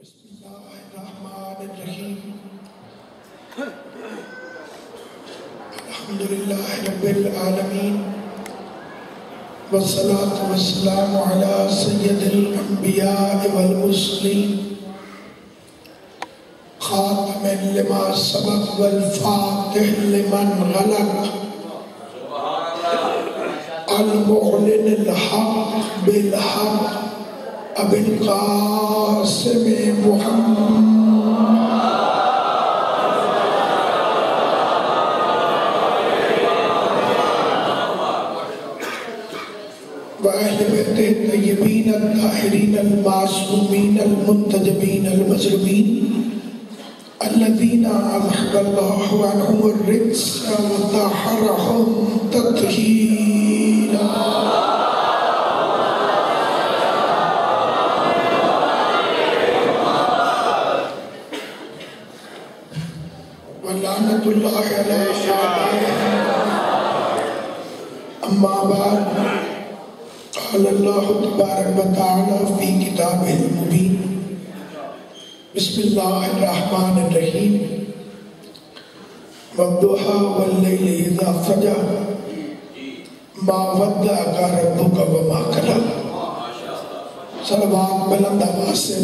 بسم اللہ الرحمن الرحیم الحمدللہ رب العالمین والصلاة والسلام علی سید الانبیاء والمرسلین خاتم لما سبق والفاتح لمن غلق المعلن الحق بالحق ابی القاسم محمد وأهل بيته الطيبين الطاهرين المعصومين المنتجبين المظلومين الذين أذهب الله عنهم الرجس وطهرهم تطهيرا ولعنة الله على أعدائهم أما بعد قال الله تبارك وتعالى في كتابه المبين بسم الله الرحمن الرحيم والضحى والليل إذا سجى ما ودعك ربك وما قلى صلوات بلند آواز سے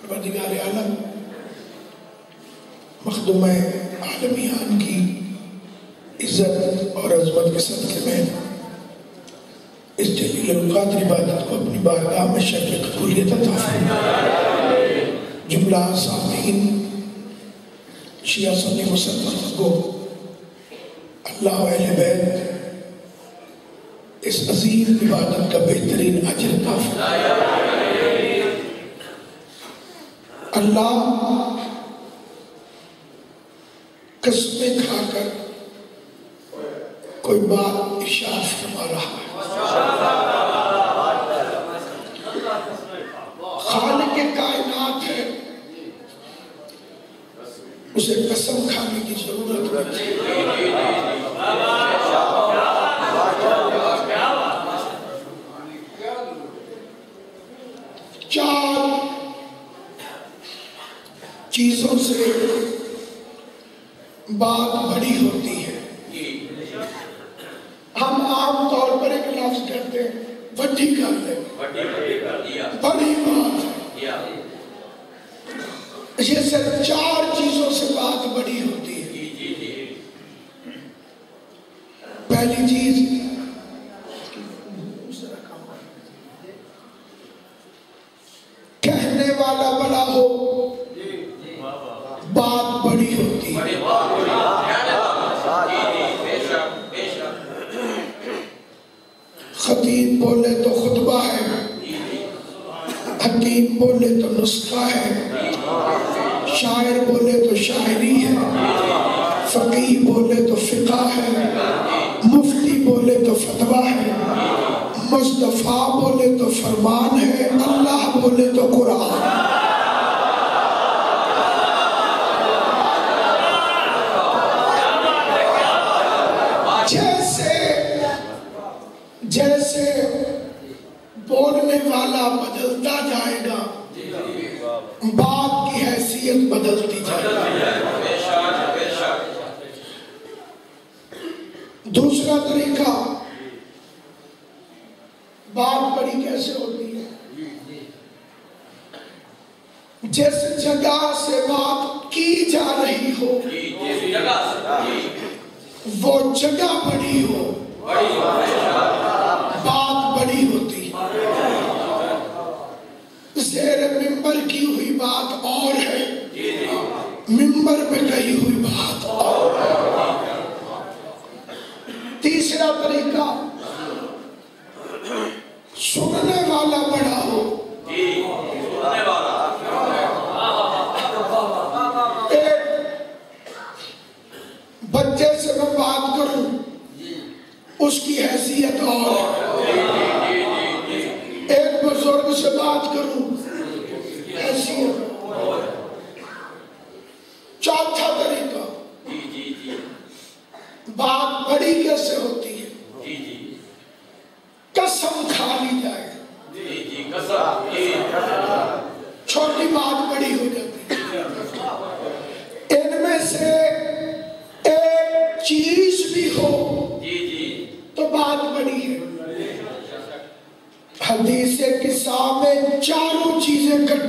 پروردگار عالم مخدوم عالمیان کی عزت اور عظمت کے صدقے میں اس جلیل القدر عبادت کو اپنی بارگاہ میں شرف قبولیت عطا فرمائے. جملہ سامعین شیعہ سنی مسلمان کو اللہ و اہل بیت اس عظیم عبادت کا بہترین اجر عطا فرمائے. اللہ قسمیں کھا کر کوئی بات ارشاد فرما رہا ہے. خالق کائنات ہے، اسے قسم کھانے کی ضرورت نہیں. چار چیزوں سے بات بڑی ہوتی ہے. ہم عام طور پر ایک لفظ کہتے ہیں بڑی کر لیں، بڑی بات ہے. یہ صرف چار چیزوں سے بات بڑی ہوتی ہے. پہلی چیز کہنے والا بڑا ہو، بات بڑی ہوتی ہے. خطیب بولے تو خطبہ ہے، حکیم بولے تو نسخہ ہے، شاعر بولے تو شاعری ہے، فقیہ بولے تو فقہ ہے، مفتی بولے تو فتویٰ ہے، مصطفیٰ بولے تو فرمان ہے، اللہ بولے تو قرآن. جیسے بولنے والا بدلتا جائے گا، بات کی حیثیت بدلتی جائے گی. دوسرا طریقہ بات بڑی کیسے ہوتی ہے؟ جس جگہ سے بات کی جا رہی ہو وہ جگہ بڑی ہو، بات بڑی ہوتی. زیر ممبر کی ہوئی بات اور ہے، ممبر پہ کہی ہوئی بات اور ہے. تیسرا طریقہ سننے والا بڑا ہو. ایک بچے سے میں بات کروں، اس کی حیثیت اور ہے. ایک بزرگ سے بات کروں، حیثیت. چوتھا طریقہ بات بڑی کیسے ہوتی ہے؟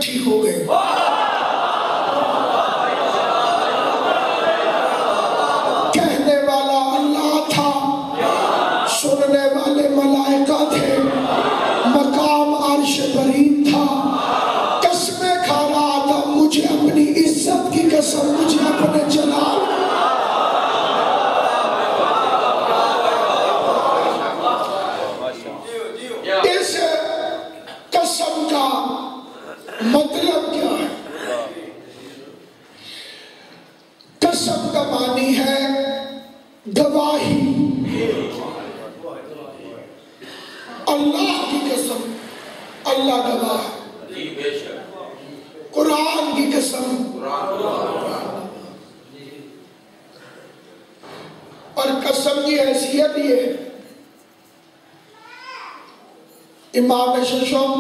اکٹھی ہو گئی. کہنے والا اللہ تھا، سننے والے ملائکہ تھے، مقام عرش برین تھا. قسمیں کھا رہا تھا، مجھے اپنی عزت کی قسم، مجھے اپنے جلال. اس قسم کا مطلب کیا ہے؟ قسم کا معنی ہے گواہی. اللہ کی قسم، اللہ گواہ. قرآن کی قسم، اور قسم کی حیثیت یہ امام ششم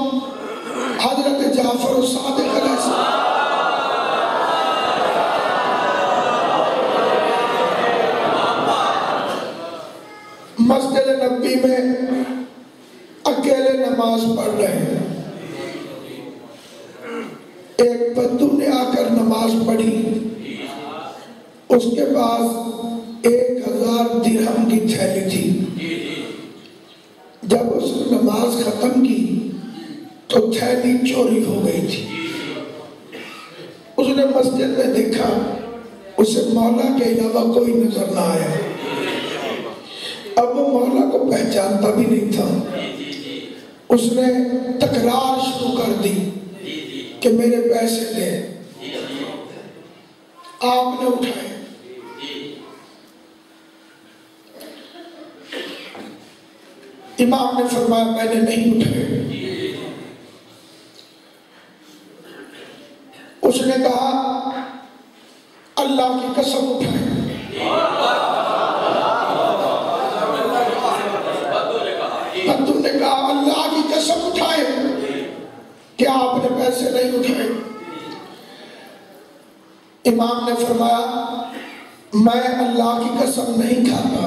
حضرت جعفر الصادق علیہ السلام مسجد نبوی میں اکیلے نماز پڑھ رہے ہیں. ایک بدو نے آ کر نماز پڑھی. اس کے پاس 1000 درہم کی تھیلی تھی. جب اس نے نماز ختم کی تو تھیلی چوری ہو گئی تھی. اس نے مسجد میں دیکھا، اسے مولا کے علاوہ کوئی نظر نہ آیا. اب وہ مولا کو پہچانتا بھی نہیں تھا. اس نے تکرار شروع کر دی کہ میرے پیسے دے. آپ نے اٹھائے. امام نے فرمایا میں نے نہیں اٹھائے. اس نے کہا اللہ کی قسم اٹھائے. بدو نے کہا اللہ کی قسم اٹھائے کہ آپ نے پیسے نہیں اٹھائے. امام نے فرمایا میں اللہ کی قسم نہیں کھاتا.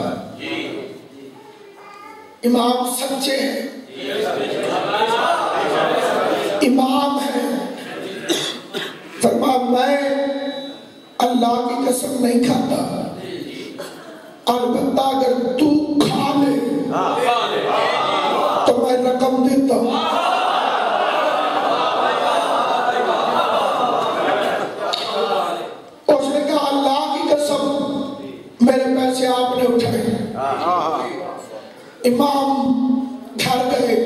امام سچے ہیں، امام ہیں. فرمایا میں اللہ کی قسم نہیں کھاتا، البتہ اگر تو کھا لے تو میں رقم دیتا ہوں. اس نے کہا اللہ کی قسم میرے پیسے آپ نے اٹھائے. امام گھر گئے،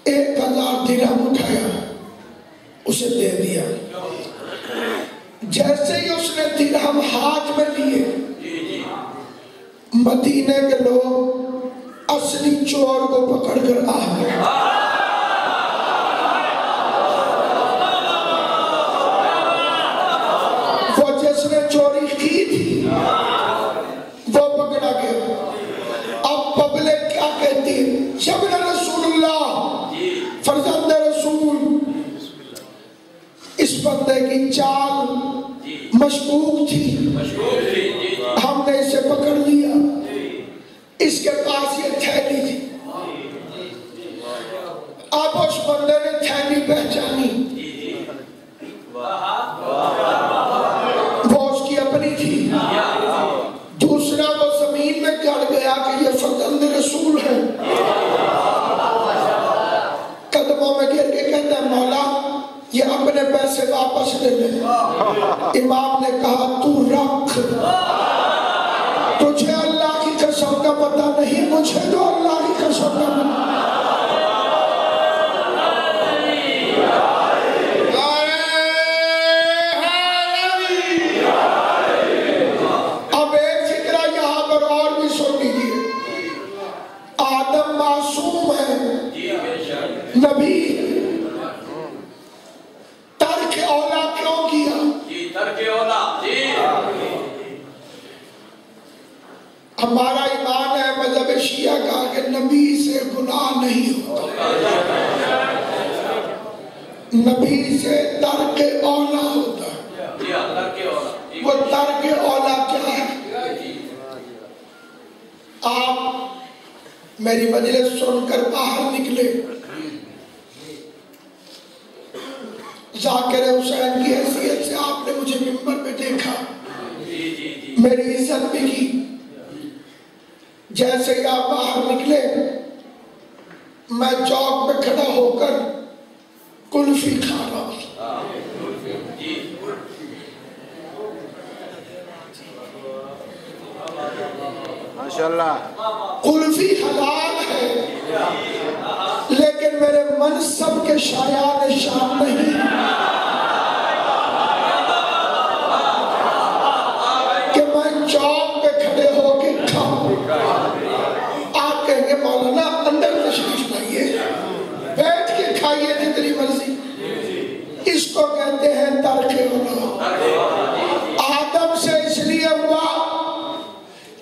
1000 درہم اٹھایا، اسے دے دیا. جیسے ہی اس نے درہم ہاتھ میں لیے، مدینے کے لوگ اصلی چور کو پکڑ کر آ گئے. وہ جس نے چوری کی تھی وہ پکڑا گیا. اب پبلک کیا کہتی ہے؟ ابن رسول اللہ، فرزند رسول. اس بندے کی چال مشکوک تھی، ہم نے اسے پکڑ لیا. اس کے پاس یہ تھیلی تھی. اب اس بندے نے تھیلی پہچانی، وہ اس کی اپنی تھی. دوسرا وہ زمین میں گڑ گیا کہ یہ فرزند رسول ہے. قدموں میں گر کے کہتا ہے مولا یہ اپنے پیسے واپس لے لے. امام نے کہا تو رکھ، تجھے اللہ کی قسم کا پتہ نہیں، مجھے تو اللہ کی قسم کا پتہ. اب ایک فکرہ یہاں پر اور بھی سن لیجیے. آدم معصوم ہے، نبی. ترک اولا کیوں کیا؟ ہمارا ایمان ہے مذہب شیعہ کا کہ نبی سے گناہ نہیں ہوتا، نبی سے ترک اولا ہوتا ہے. وہ ترک اولا کیا ہے؟ آپ میری مجلس سن کر باہر نکلے، ذاکر حسین کی حیثیت سے آپ نے مجھے منبر پہ دیکھا، میری عزت بھی کی. جیسے ہی آپ باہر نکلے میں چوک پہ کھڑا ہو کر کلفی کھا رہا ہوں. ماشاءاللہ کلفی حلال ہے لیکن میرے منصب کے شایان شان نہیں. کہ میں چوک پہ کھڑے ہو کے کھاؤں. آپ کہیں گے مولانا اندر تشریف لائیے، بیٹھ کے کھائیے جتنی مرضی. اس کو کہتے ہیں ترک اولا. آدم سے اس لیے ہوا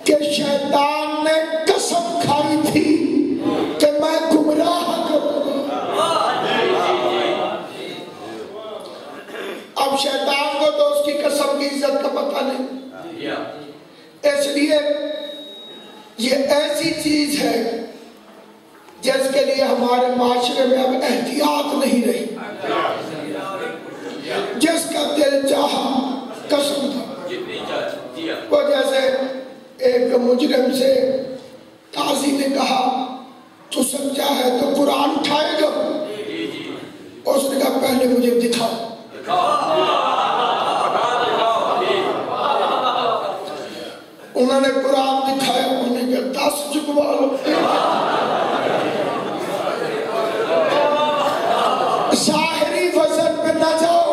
کہ شیطان نے قسم کھائی تھی کہ میں گمراہ کروں گا. اب شیطان کو تو اس کی قسم کی عزت کا پتہ نہیں. اس لیے یہ ایسی چیز ہے جس کے لیے ہمارے معاشرے میں اب احتیاط نہیں رہی. جس کا دل چاہا قسم تھا. وہ جیسے ایک مجرم سے قاضی نے کہا تو سچا ہے تو قرآن اٹھائے گا. اس نے کہا پہلے مجھے دکھاؤ. انہوں نے قرآن دکھایا، انہوں نے کہا 10 چکوا لو. ظاہری وزن پہ نہ جاؤ،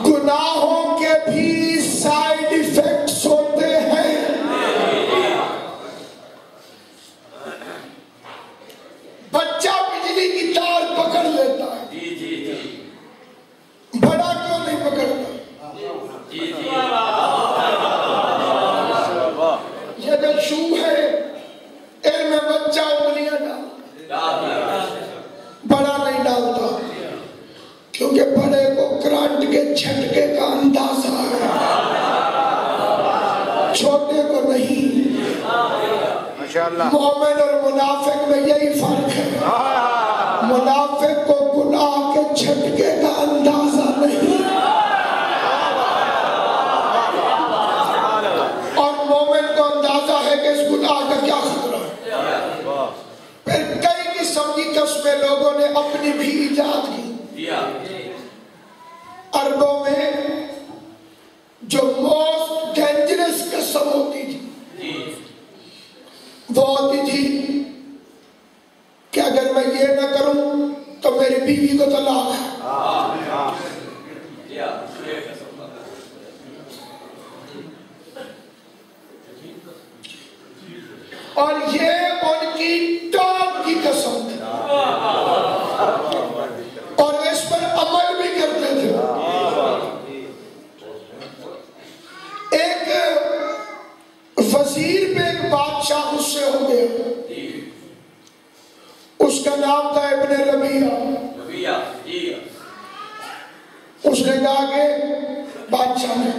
گناہوں کے بھی سائیڈ ایفیکٹس ہوتے ہیں. بچہ بجلی کی تار پکڑ لیتا ہے، بڑا کیوں نہیں پکڑتا؟ یہ جو شو ہے ان میں بچہ انگلیاں ڈالتا، بڑا نہیں ڈالتا، کیونکہ بڑے کو کرنٹ کے جھٹکے کا اندازہ ہے، چھوٹے کو نہیں. مومن اور منافق میں یہی فرق ہے. منافق کو گناہ کے جھٹکے کا اندازہ نہیں اور مومن کو اندازہ ہے کہ اس گناہ کا کیا خطرہ ہے. پھر کئی قسم کی قسمیں لوگوں نے اپنی بھی ایجاد کی. عربوں میں جو موسٹ ڈینجرس قسم ہوتی تھی وہ ہوتی تھی کہ اگر میں یہ نہ کروں تو میری بیوی کو طلاق ہے. اور یہ ان کی ٹاپ کی قسم تھی اور اس پر عمل بھی کرتے تھے. ایک وزیر پہ ایک بادشاہ غصے ہو گیا، اس کا نام تھا ابن ربیعہ. اس نے کہا کہ بادشاہ نے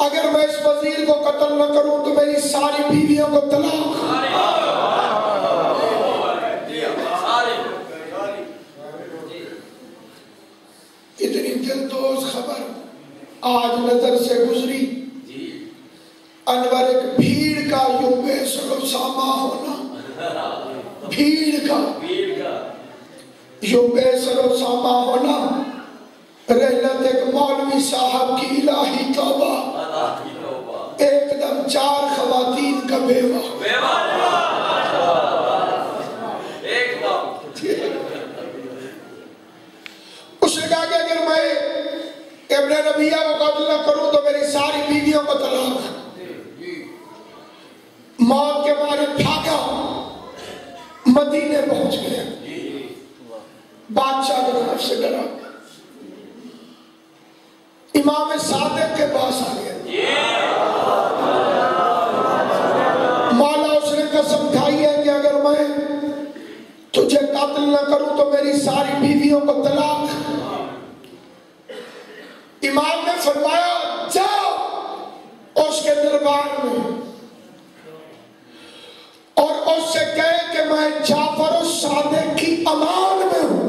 اگر میں اس وزیر کو قتل نہ کروں تو میری ساری بیویوں کو طلاق. اتنی دلدوز خبر آج نظر سے گزری. انور ایک بھیڑ کا یوں بے سر و سامہ ہونا، بھیڑ کا یوں بے سر و سامہ ہونا، رحلت ایک مولوی صاحب کی الہی توبہ، ایک دم 4 خواتین کا بیوہ. اس نے کہا کہ اگر میں ابن ربیعہ کو قتل نہ کروں تو میری ساری بیویوں کو طلاق. موت کے مارے بھاگا، مدینے پہنچ گیا. بادشاہ کی طرف سے ڈرا، امام صادق کے پاس آ گیا. مولا اس نے قسم کھائی ہے کہ اگر میں تجھے قتل نہ کروں تو میری ساری بیویوں کو طلاق. امام نے فرمایا جاؤ اس کے دربار میں اور اس سے کہے کہ میں جعفر الصادق کی امان میں ہوں.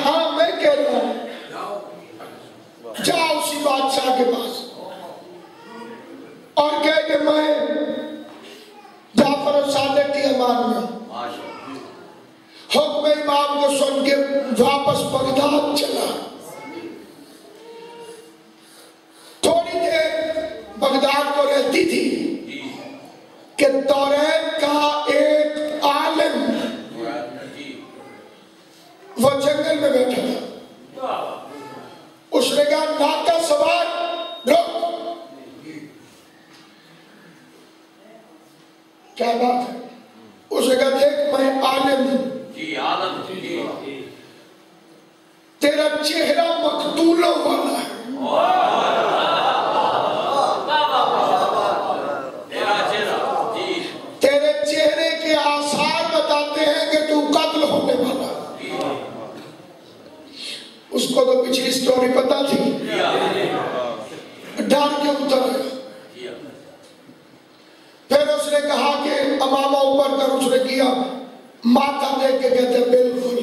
ہاں میں کہہ رہا ہوں جاؤ اسی بادشاہ کے پاس اور کہے کہ میں جعفر صادق کی امان میں حکم امام کو سن کے واپس بغداد چلا. تھوڑی دیر بغداد کو رہتی تھی کہ توریت کا ایک عالم وہ جنگل میں بیٹھا تھا. اس نے کہا ناکا سوار رک. کیا بات ہے؟ اس نے کہا دیکھ میں عالم ہوں. تیرا چہرہ مقتولوں والا ہے. تیرے چہرے کے آثار بتاتے ہیں کہ تو قتل ہونے والا. اس کو تو پچھلی سٹوری پتا تھی. ڈر کے اتر گیا. پھر اس نے کہا کہ امامہ اوپر کر. اس نے کیا ماتھا دیکھ کے کہتے ہیں بالکل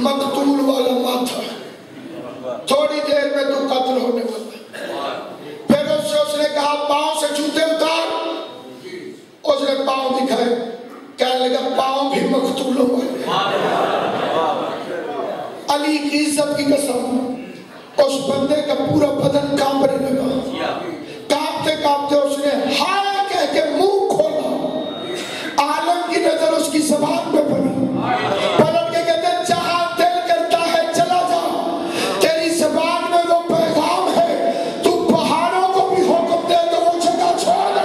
مقتول والا ماتھا. تھوڑی دیر میں تو قتل ہونے والا. پھر اس نے کہا پاؤں سے جوتے اتار. اس نے پاؤں دکھائے. کہنے لگا پاؤں بھی مقتولوں والے. علی کی عزت کی قسم اس بندے کا پورا بدن کانپنے لگا. کانپتے کانپتے اس نے ہائے کہہ کے منہ کھولا. عالم کی نظر اس کی زبان پہ پڑی. پلٹ کے کہتے جہاں دل کرتا ہے چلا جا. تیری زبان میں وہ پیغام ہے تو پہاڑوں کو بھی حکم دے تو وہ جگہ چھوڑ دے.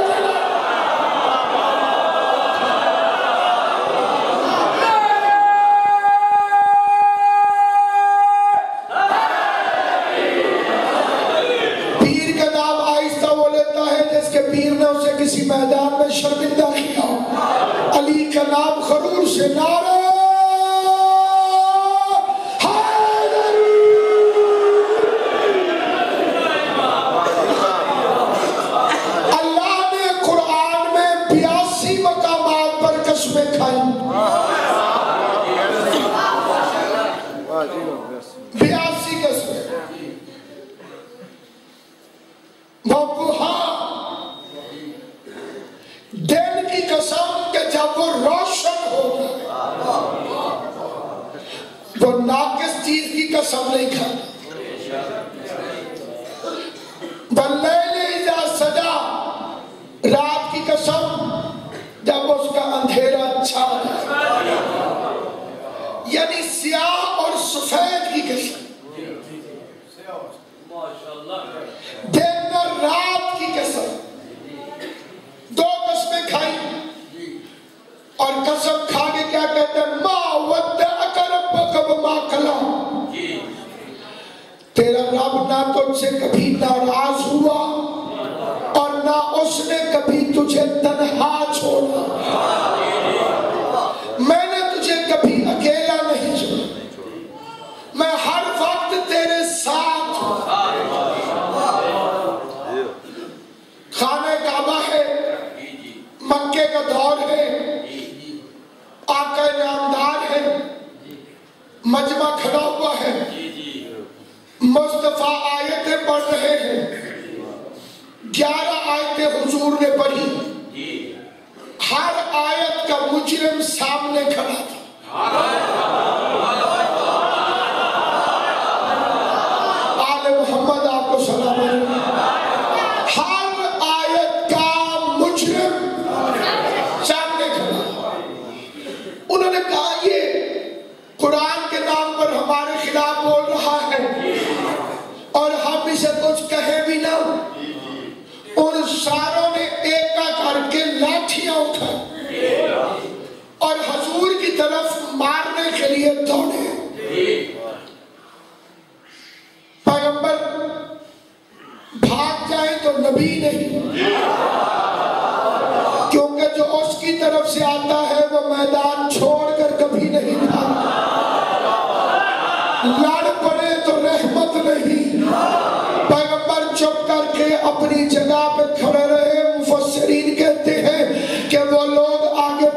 پیر نے اسے کسی میدان میں شرمندہ کیا. علی کا نام خرور سے نعرہ حیدری. اللہ نے قرآن میں 82 مقامات پر قسمیں کھائی. 82 قسمیں. دن کی قسم کہ جب وہ روشن ہوگا. وہ ناقص چیز کی قسم نہیں کھاتا. واللیل اذا سجا رات کی قسم جب اس کا اندھیرا چھا جائے. یعنی سیاہ اور سفید کی قسم. دن اور رات کی قسم. دو قسمیں کھائی اور قسم کھا کے کیا کہتے ہیں ما ودعک ربک وما قلی. تیرا رب نہ تجھ سے کبھی ناراض ہوا اور نہ اس نے کبھی تجھے تنہا چھوڑا. میں نے تجھے کبھی اکیلا نہیں چھوڑا. میں ہر وقت تیرے ساتھ ہوں. خانہ کعبہ ہے. مکے کا دور ہے. آقا نامدار ہے. مجمع کھڑا ہوا ہے. مصطفیٰ آیتیں پڑھ رہے ہیں. 11 آیتیں حضور نے پڑھی. ہر آیت کا مجرم سامنے کھڑا تھا. آل محمد آپ کو سلام علیکم. ہر آیت کا مجرم سامنے کھڑا. انہوں نے کہا یہ قرآن کے نام پر ہمارے خلاف بول رہا ہے اور ہم اسے کچھ کہیں بھی نہ. ان ساروں نے ایکا کر کے لاٹھیاں اٹھا اور حضور کی طرف مارنے کے لیے دوڑے. پیغمبر بھاگ جائیں تو نبی نہیں, کیونکہ جو اس کی طرف سے آتا ہے وہ میدان چھوڑ کر کبھی نہیں بھاگتا. لڑ پڑے تو رحمت نہیں. پیغمبر چپ کر کے اپنی جگہ پہ کھڑے رہے. مفسرین کہتے ہیں کہ وہ لوگ آگے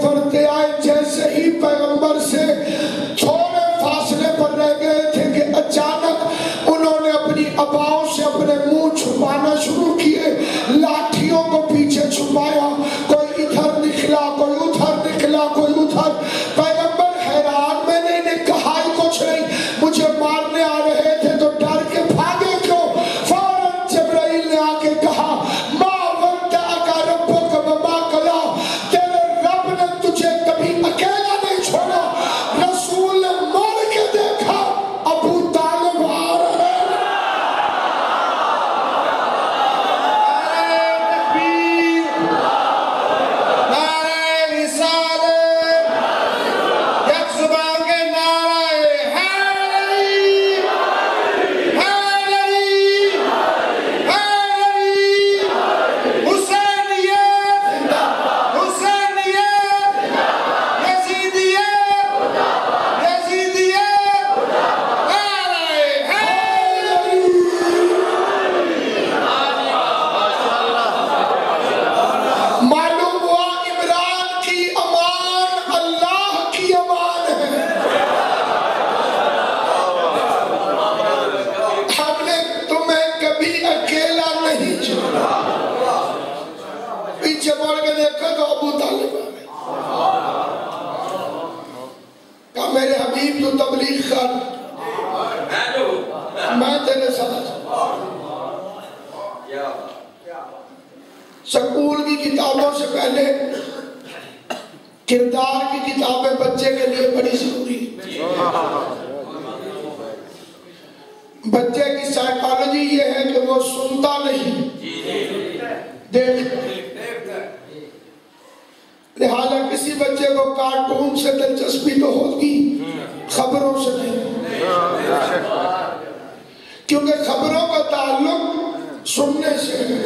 کردار کی کتابیں بچے کے لیے بڑی ضروری ہے۔ بچے کی سائیکالوجی یہ ہے کہ وہ سنتا نہیں، دیکھتا۔ لہذا کسی بچے کو کارٹون سے دلچسپی تو ہوگی، خبروں سے نہیں، کیونکہ خبروں کا تعلق سننے سے ہے۔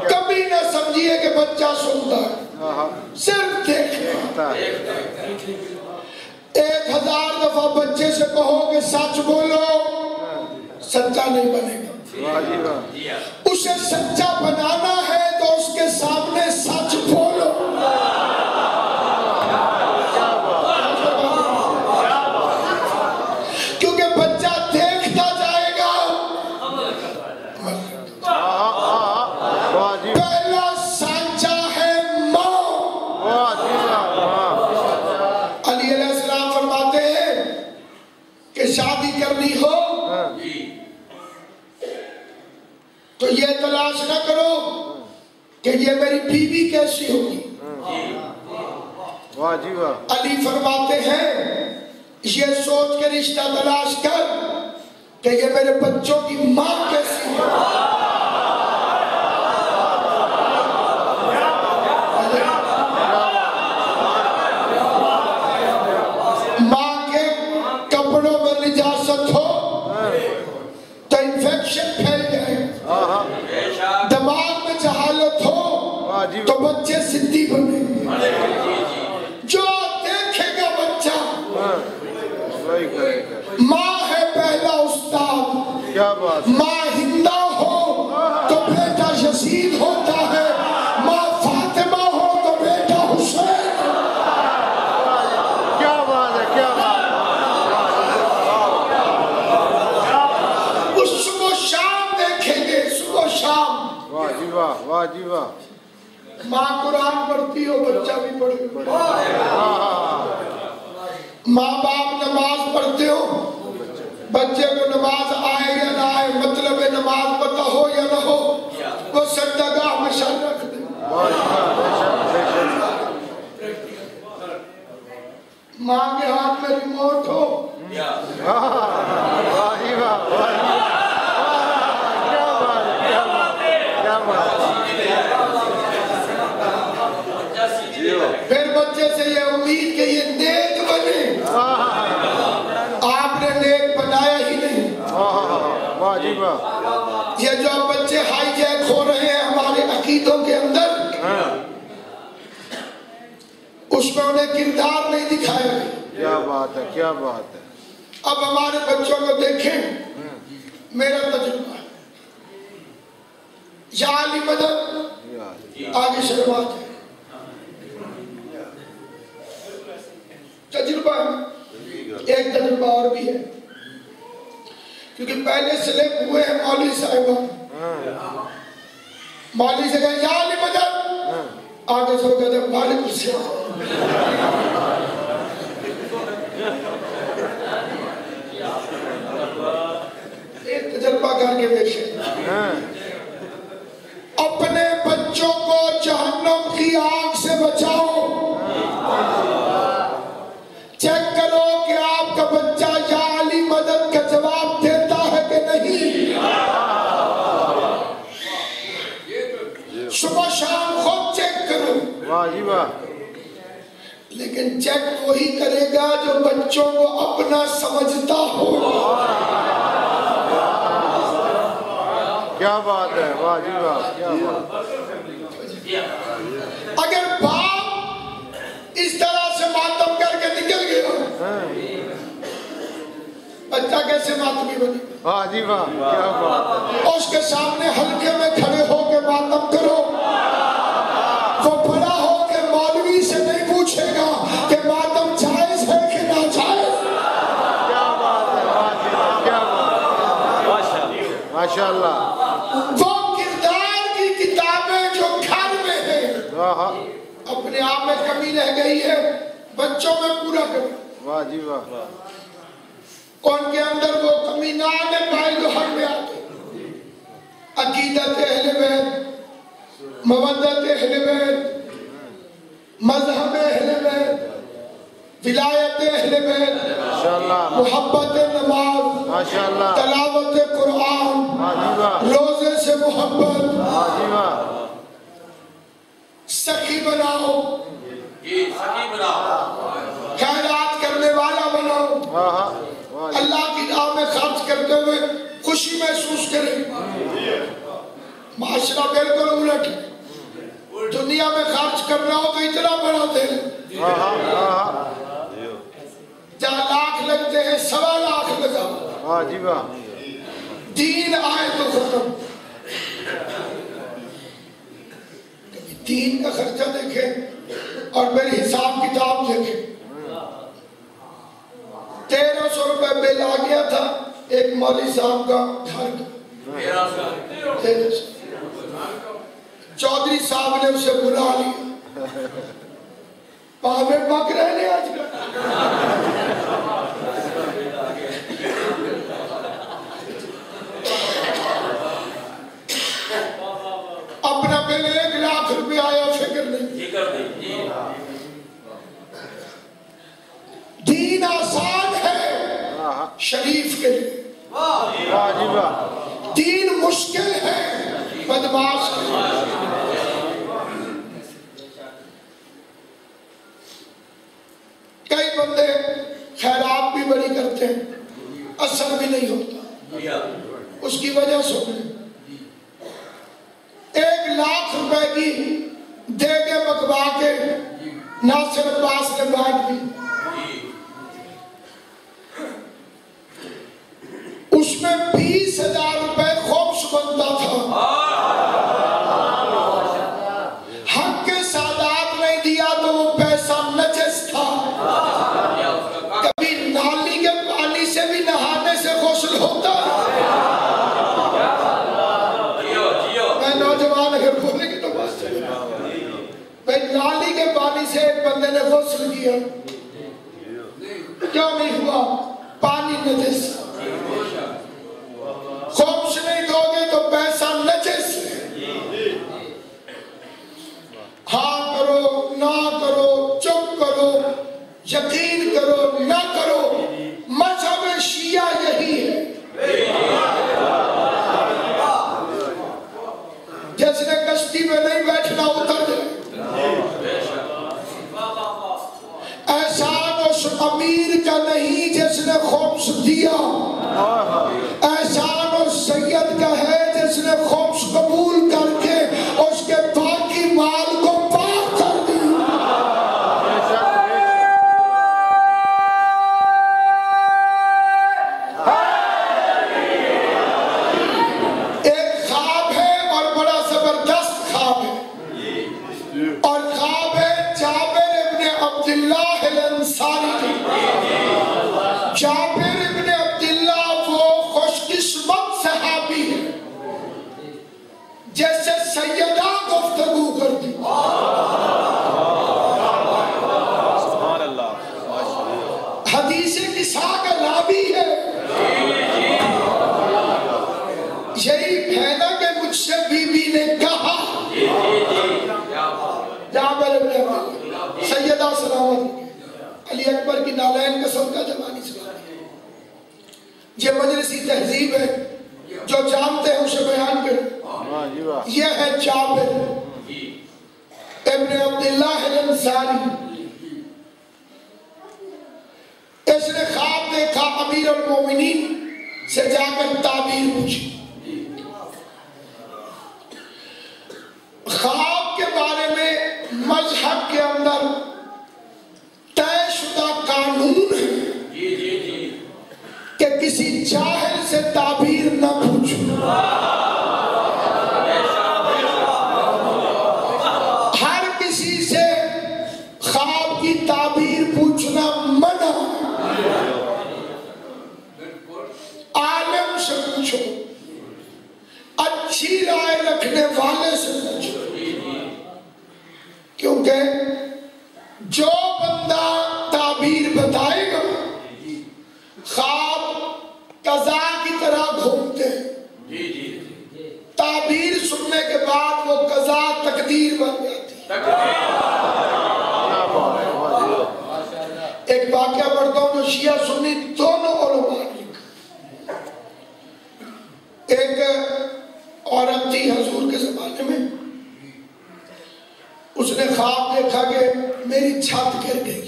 کبھی نہ سمجھیے کہ بچہ سنتا ہے، صرف دیکھتا ہے۔ 1000 دفعہ بچے سے کہو کہ سچ بولو، سچا نہیں بنے گا۔ اسے سچا بنانا ہے تو اس کے سامنے سچ بولو۔ کیونکہ بچہ دیکھتا جائے گا۔ پہلا سانچہ ہے ماں۔ علی علیہ السلام فرماتے ہیں کہ شادی کرنی ہو تو یہ تلاش نہ کرو کہ یہ میری بیوی کیسی ہوگی۔ علی فرماتے ہیں یہ سوچ کے رشتہ تلاش کر کہ یہ میرے بچوں کی ماں کیسی ہے۔ ماں کے کپڑوں میں نجاست ہو تو انفیکشن پھیل جائے، دماغ میں جہالت ہو تو بچے ضدی بنے۔ جو دیکھے گا بچہ، ماں ہے پہلا استاد، ماں ہندا ہو تو بیٹا یزید ہوتا ہے، ماں فاطمہ ہو تو بیٹا حسین۔ کیا بات ہے، کیا بات۔ اس صبح شام دیکھیں گے، صبح شام۔ واہ جی واہ، واہ جی واہ۔ ماں قرآن پڑھتی ہو، بچہ بھی پڑھے۔ ماں باپ نماز پڑھتے ہو، بچے کو نماز آئے یا نہ آئے، مطلب نماز پتہ ہو یا نہ ہو، وہ سجدہ گاہ میں سر رکھ دے۔ ماں کے ہاتھ میں ریموٹ ہو، واہ جی واہ، واہ جی واہ۔ کیا بات ہے، کیا بات ہے، کیا بات ہے۔ پھر بچے سے یہ امید کہ یہ نیک بنے، آپ نے نیک بنایا ہی نہیں۔ واہ جی واہ۔ یہ جو اب بچے ہائی جیک ہو رہے ہیں ہمارے عقیدوں کے اندر، اس میں انہیں کردار نہیں دکھایا گیا۔ کیا بات ہے، کیا بات ہے۔ اب ہمارے بچوں کو دیکھیں، میرا تجربہ ہے، یا علی مدد آگے شروعات ہے، تجربہ ہے، ایک تجربہ اور بھی ہے، کیونکہ پہلے سلیکٹ ہوئے ہیں مولوی صاحبان، مولوی سے کہا یا علی مدد، آگے سے وہ کہتے ہیں وعلیکم السلام۔ ایک تجربہ کر کے دیکھیں، اپنے بچوں کو جہنم کی آگ سے بچاؤ۔ چیک کرو کہ آپ کا بچہ یا علی مدد کا جواب دیتا ہے کہ نہیں۔ صبح شام خود چیک کرو۔ واہ جی واہ۔ لیکن چیک وہی کرے گا جو بچوں کو اپنا سمجھتا ہو۔ کیا بات ہے، واہ جی واہ، کیا بات۔ اگر باپ اس طرح سے ماتم کر کے نکل گیا، بچہ کیسے ماتمی بنے؟ واہ جی واہ، کیا بات۔ اس کے سامنے حلقے میں کھڑے ہو کے ماتم کرو، وہ بڑا ہو کے مولوی سے نہیں پوچھے گا کہ ماتم جائز ہے کہ ناجائز۔ کیا بات ہے، واہ جی واہ، کیا بات۔ ماشاءاللہ۔ وہ کردار کی کتابیں جو گھر میں ہیں، اپنے آپ میں کمی رہ گئی ہے، بچوں میں پورا کرو۔ واہ جی واہ۔ ان کے اندر وہ کمی نہ آنے پائے جو ہر میں آتے۔ عقیدت اہل بیت اہل بیت، مذہب اہل بیت، ولایت اہل بیت، محبت نماز، تلاوت قرآن، روزے سے محبت، سخی بناؤ، خیرات کرنے والا بناؤ، اللہ کی راہ میں خرچ کرتے ہوئے خوشی محسوس کریں۔ معاشرہ بالکل الٹ ہے، دنیا میں خرچ کرنا ہو تو اتنا بڑا دے، جہاں لاکھ لگتے ہیں 1.25 لاکھ لگا، دین آئے تو ختم۔ دین کا خرچہ دیکھیں اور میری حساب کتاب دیکھیں، 1300 روپے بل آ گیا تھا ایک مولوی صاحب کا گھر کا، چودھری صاحب نے اسے بلا لیا، پاوے پک رہے ہیں آج کل، اپنا بل 1 لاکھ روپے آیا، فکر نہیں۔ دین آسان ہے شریف کے لیے، دین مشکل ہے بدماش کے لیے۔ کئی بندے خیرات بھی بڑی کرتے ہیں، اثر بھی نہیں ہوتا، اس کی وجہ سنیں، 1 لاکھ روپے کی دے کے بکوا کے ناصر عباس نے بانٹ دی، اس میں 20,000 روپے خوبص بنتا تھا، حق کے سادات نہیں دیا تو وہ پیسہ نجس تھا۔ کبھی نالی کے پانی سے بھی نہانے سے غسل ہوتا؟ میں نوجوان اگر بولیں گے تو بس بھائی، نالی کے پانی سے ایک بندے نے غسل کیا، کیوں نہیں ہوا؟ پانی نجس، خوبص نہیں دو گے تو پیسہ نجس ہے۔ ہاں کرو نہ کرو، چپ کرو، یقین کرو نہ کرو، مذہب شیعہ یہی ہے۔ جس نے کشتی میں نہیں بیٹھنا اتر جائے، احسان اس امیر کا نہیں جس نے خوبص دیا، احسان اس سید کا ہے جس نے خوبص قبول کر کے اس کے باقی مال کو پاک کر دیا۔ ایک خواب ہے اور بڑا زبردست خواب ہے، اور خواب ہے جابر ابن عبداللہ الانصاری کی۔ جابر ابن عبداللہ وہ خوش قسمت صحابی ہے جیسے سیدہ گفتگو کرتی، حدیث قصہ کا راوی ہے۔ یہی ہے نا کہ مجھ سے بی بی نے کہا، جابر ابن عبداللہ، سیدہ سلامت علی اکبر کی نالین قسم کا زبانی سلام۔ یہ مجلسی تہذیب ہے، جو جانتے ہیں اسے بیان کریں۔ یہ ہے جابر ابن عبداللہ الانصاری، اس نے خواب دیکھا، امیر المومنین سے جا کر تعبیر پوچھی۔ خواب کے بارے میں مذہب کے اندر طے شدہ قانون ہے کہ کسی جاہل سے تعبیر نہ پوچھو، ہر کسی سے خواب کی تعبیر پوچھنا منع، عالم سے پوچھو، اچھی رائے رکھنے والے سے پوچھو، کیونکہ جو بندہ تعبیر بتائے گا خواب قضا کی طرح گھومتے ہیں، تعبیر سننے کے بعد وہ قضا تقدیر بن جائے۔ ایک واقعہ پڑھتا ہوں جو شیعہ سنی دونوں علماء نے لکھا. ایک عورت تھی حضور کے زمانے میں، اس نے خواب دیکھا کہ میری چھت گر گئی.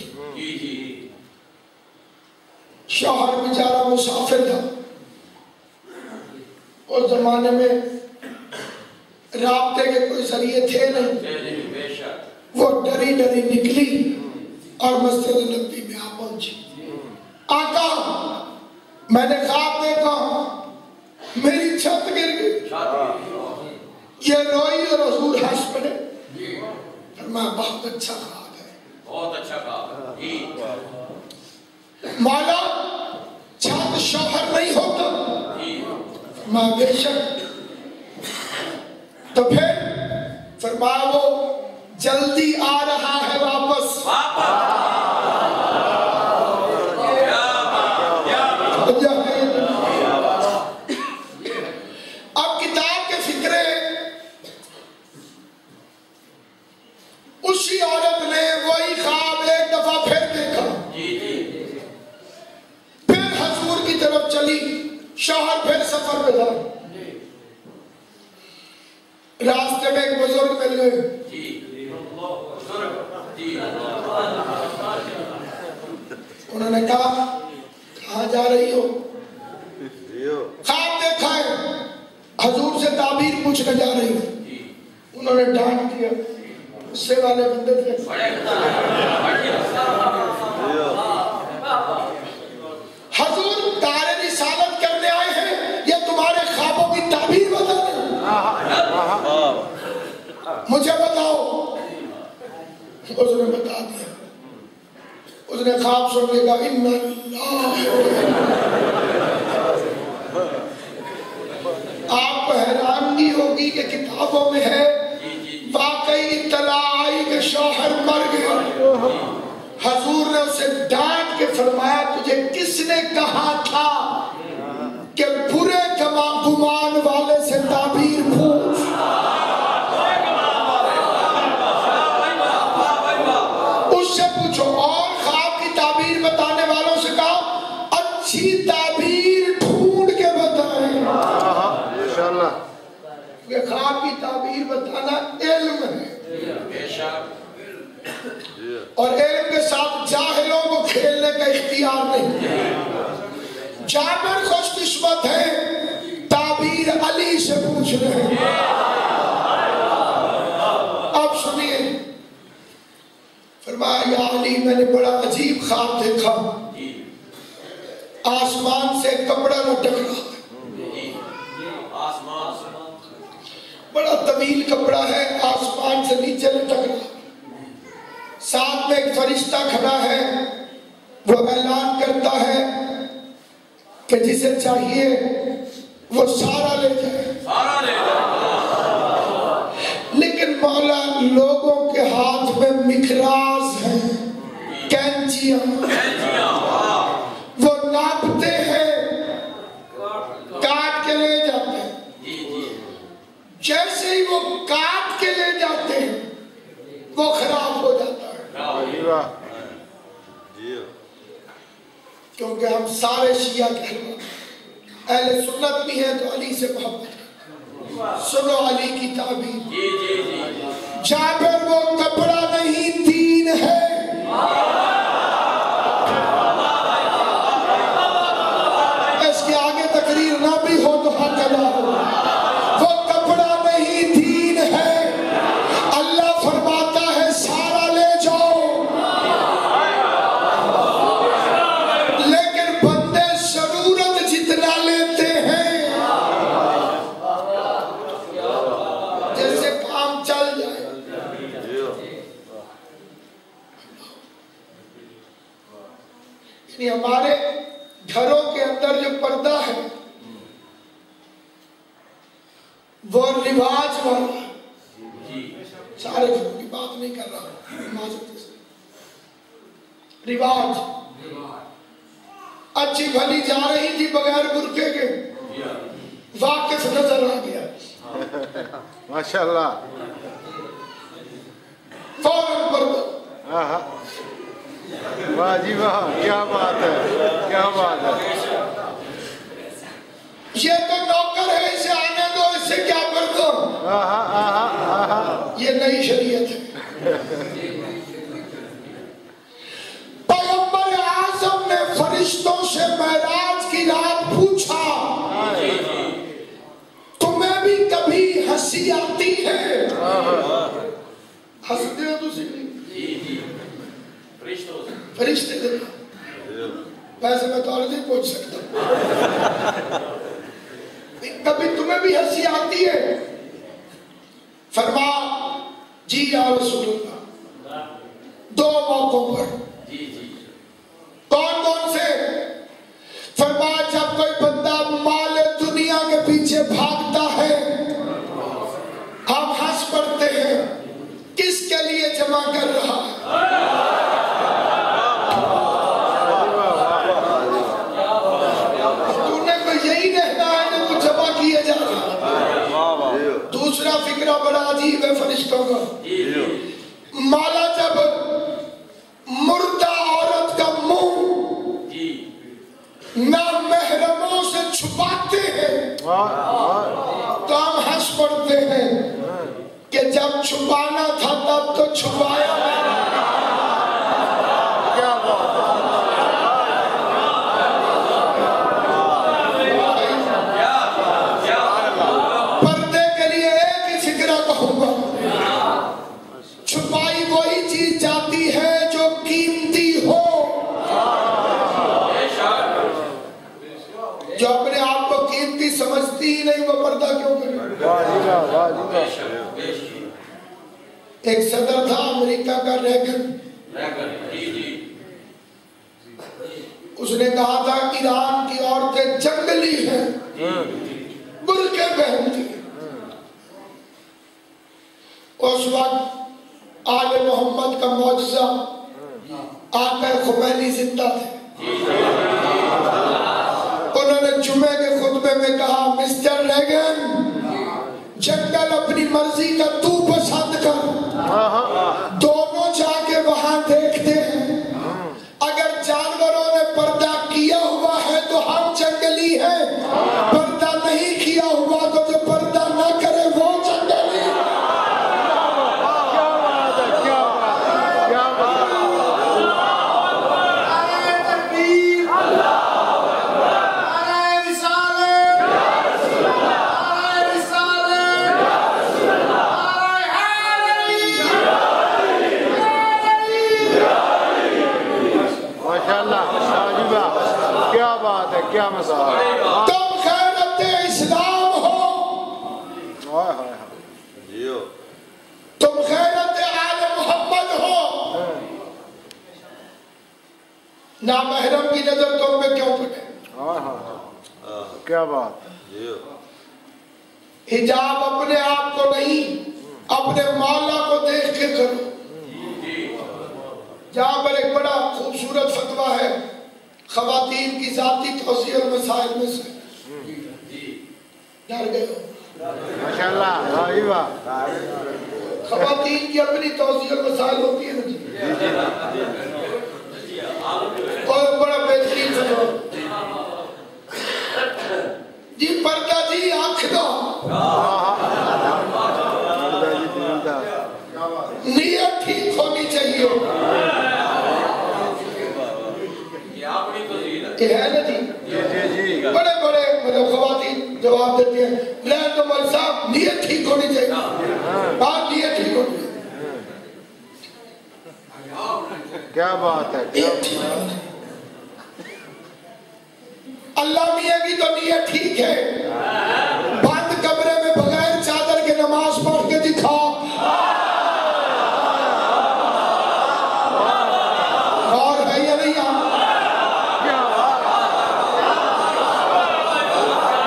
شوہر بیچارہ مسافر تھا، اس زمانے میں رابطے کے کوئی ذریعے تھے نہیں. وہ ڈری ڈری نکلی اور مسجد نبوی میں آ پہنچی. آقا میں نے خواب دیکھا میری چھت گر گئی. یہ روئی اور حضور ہنس پڑے. فرمایا بہت اچھا خواب ہے، بہت اچھا خواب ہے. مولا چھت شوہر نہیں ہوتا. فرمایا بے شک. تو پھر فرمایا وہ جلدی آ رہا ہے واپس. اب کتاب کے فکرے اسی عورت نے وہی خواب ایک دفعہ پھر دیکھا. پھر حضور کی طرف چلی. شوہر پھر سفر میں تھا. راستے میں ایک بزرگ مل گئے. انہوں نے کہا کہاں جا رہی ہو؟ خواب دیکھا ہے حضور سے تعبیر پوچھنے جا رہی ہو. انہوں نے ڈانٹ دیا. غصے والے بندے تھے. حضور دار رسالت کرنے آئے ہیں یا تمہارے خوابوں کی تعبیر بتانے؟ مجھے بتاؤ. اس نے بتا دیا. اس نے خواب سن کے کہا اِنَّ اللَّهَ. آپ کو حیرانگی ہوگی کہ کتابوں میں ہے واقعی اطلاع آئی کہ شوہر مر گیا. حضور نے اسے ڈانٹ کے فرمایا تجھے کس نے کہا تھا کہ برے گمان والے سے تعبیر پوچھ. اس سے پوچھو. اور خواب کی تعبیر بتانے والوں سے کہا اچھی تعبیر ڈھونڈ کے بتائیں. کہ خواب کی تعبیر بتانا علم ہے اور علم کے ساتھ جاہلوں کو کھیلنے کا اختیار نہیں. جابر خوش قسمت ہے تعبیر علی سے پوچھ رہے ہیں. اب سنیے. فرمایا یا علی میں نے بڑا عجیب خواب دیکھا. آسمان سے کپڑا لٹک رہا ہے. بڑا طویل کپڑا ہے آسمان سے نیچے لٹک رہا. ساتھ میں ایک فرشتہ کھڑا ہے. وہ اعلان کرتا ہے کہ جسے چاہیے وہ سارا لے جائے. لیکن مولا لوگوں کے ہاتھ میں مکراس ہیں، کینچیاں. وہ ناپتے ہیں، کاٹ کے لے جاتے ہیں. جیسے ہی وہ کاٹ کے لے جاتے ہیں وہ خراب ہو جاتا ہے. کیونکہ ہم سارے شیعہ کہلواتے ہیں، اہل سنت بھی ہیں تو علی سے محبت کرتے. سنو علی کی تعبیر. جابر وہ کپڑا نہیں دین ہے. اس کے آگے تقریر نہ بھی ہو تو حق ادا ہو. وہ کپڑا نہیں دین ہے. اللہ فرماتا ہے سارا لے جاؤ. لیکن بندے ضرورت جتنا لیتے ہیں جیسے کام چل جائے. یعنی ہمارے گھروں کے اندر جو پردہ ہے وہ رواج والا ہے. سارے گھروں کی بات نہیں کر رہا ہوں. رواج. اچھی بھلی جا رہی تھی بغیر برقعے کے، واقف نظر آ گیا. ماشاءاللہ. فوراً پردہ. واہ جی واہ، کیا بات ہے، کیا بات ہے. یہ تو نوکر ہے، اسے آنے دو، اس سے کیا پردہ. یہ نئی شریعت ہے. پیغمبر اعظم نے فرشتوں سے معراج کی رات پوچھا تمہیں بھی کبھی ہنسی آتی ہے؟ ہنستے ہو تسی بھی؟ فرشتے دے. ویسے میں تو اور نہیں پوچھ سکتا. کبھی تمہیں بھی ہنسی آتی ہے؟ فرما جی یا رسول اللہ. دو موقعوں پر. کون کون سے؟ فرما جب کوئی بندہ مال دنیا کے پیچھے بھاگتا ہے ہم ہنس پڑتے ہیں کس کے لیے جمع کر رہا ہے. تو نے تو یہی رہنا ہے نا تو جمع کیے جا رہا. دوسرا فکرہ بڑا عجیب ہے فرشتوں کا. مالا جب مردہ عورت کا منہ نامحرموں سے چھپاتے ہیں تو ہم ہنس پڑتے ہیں کہ جب چھپانا تھا تب تو چھپایا. پردے کے لیے ایک ہی فکرہ کہوں گا. چھپائی وہی چیز جاتی ہے جو قیمتی ہو. جو اپنے آپ کو قیمتی سمجھتی ہی نہیں وہ پردہ کیوں کرے. ایک صدر تھا امریکہ کا ریگن. اس نے کہا تھا ایران کی عورتیں جنگلی ہیں برقعے پہنتی ہیں. اس وقت آل محمد کا معجزہ آقا خمینی زندہ تھے. انہوں نے جمعے کے خطبے میں کہا مسٹر ریگن جنگل اپنی مرضی کا تو پسند کر. دونوں جا کے وہاں دیکھتے ہیں. اگر جانوروں نے پردہ کیا ہوا ہے تو ہم جنگلی ہیں. پردہ نہیں کیا ہوا تو جو پردہ نہ کرے وہ جنگلی. کیا بات ہے، کیا مثال. تم خیرت اسلام ہو، تم خیرت آل محمد ہو. نامحرم کی نظر تم پہ کیوں پڑے؟ کیا بات. حجاب اپنے آپ کو نہیں اپنے مولا کو دیکھ کے کرو. جہاں پر ایک بڑا خوبصورت فتویٰ ہے خواتین کی ذاتی توسیع اور مسائل میں سے. ڈر گئے ہو ماشاءاللہ. خواتین کی اپنی توسیع اور مسائل ہوتی ہے نا جی. اور بڑا بہترین فتویٰ جی پردہ جی آنکھ دو. نیت ٹھیک ہونی چاہیے. یہ ہے نا جی. بڑے بڑے خواتین جواب دیتے ہیں رہن تو مول صاحب نیت ٹھیک ہونی چاہیے. بات نیت ٹھیک ہونی چاہیے. کیا بات ہے. اللہ میاں کی تو نیت ٹھیک ہے. بند کمرے میں بغیر چادر کے نماز پڑھ کے دکھاؤ. اور ہے یا نہیں؟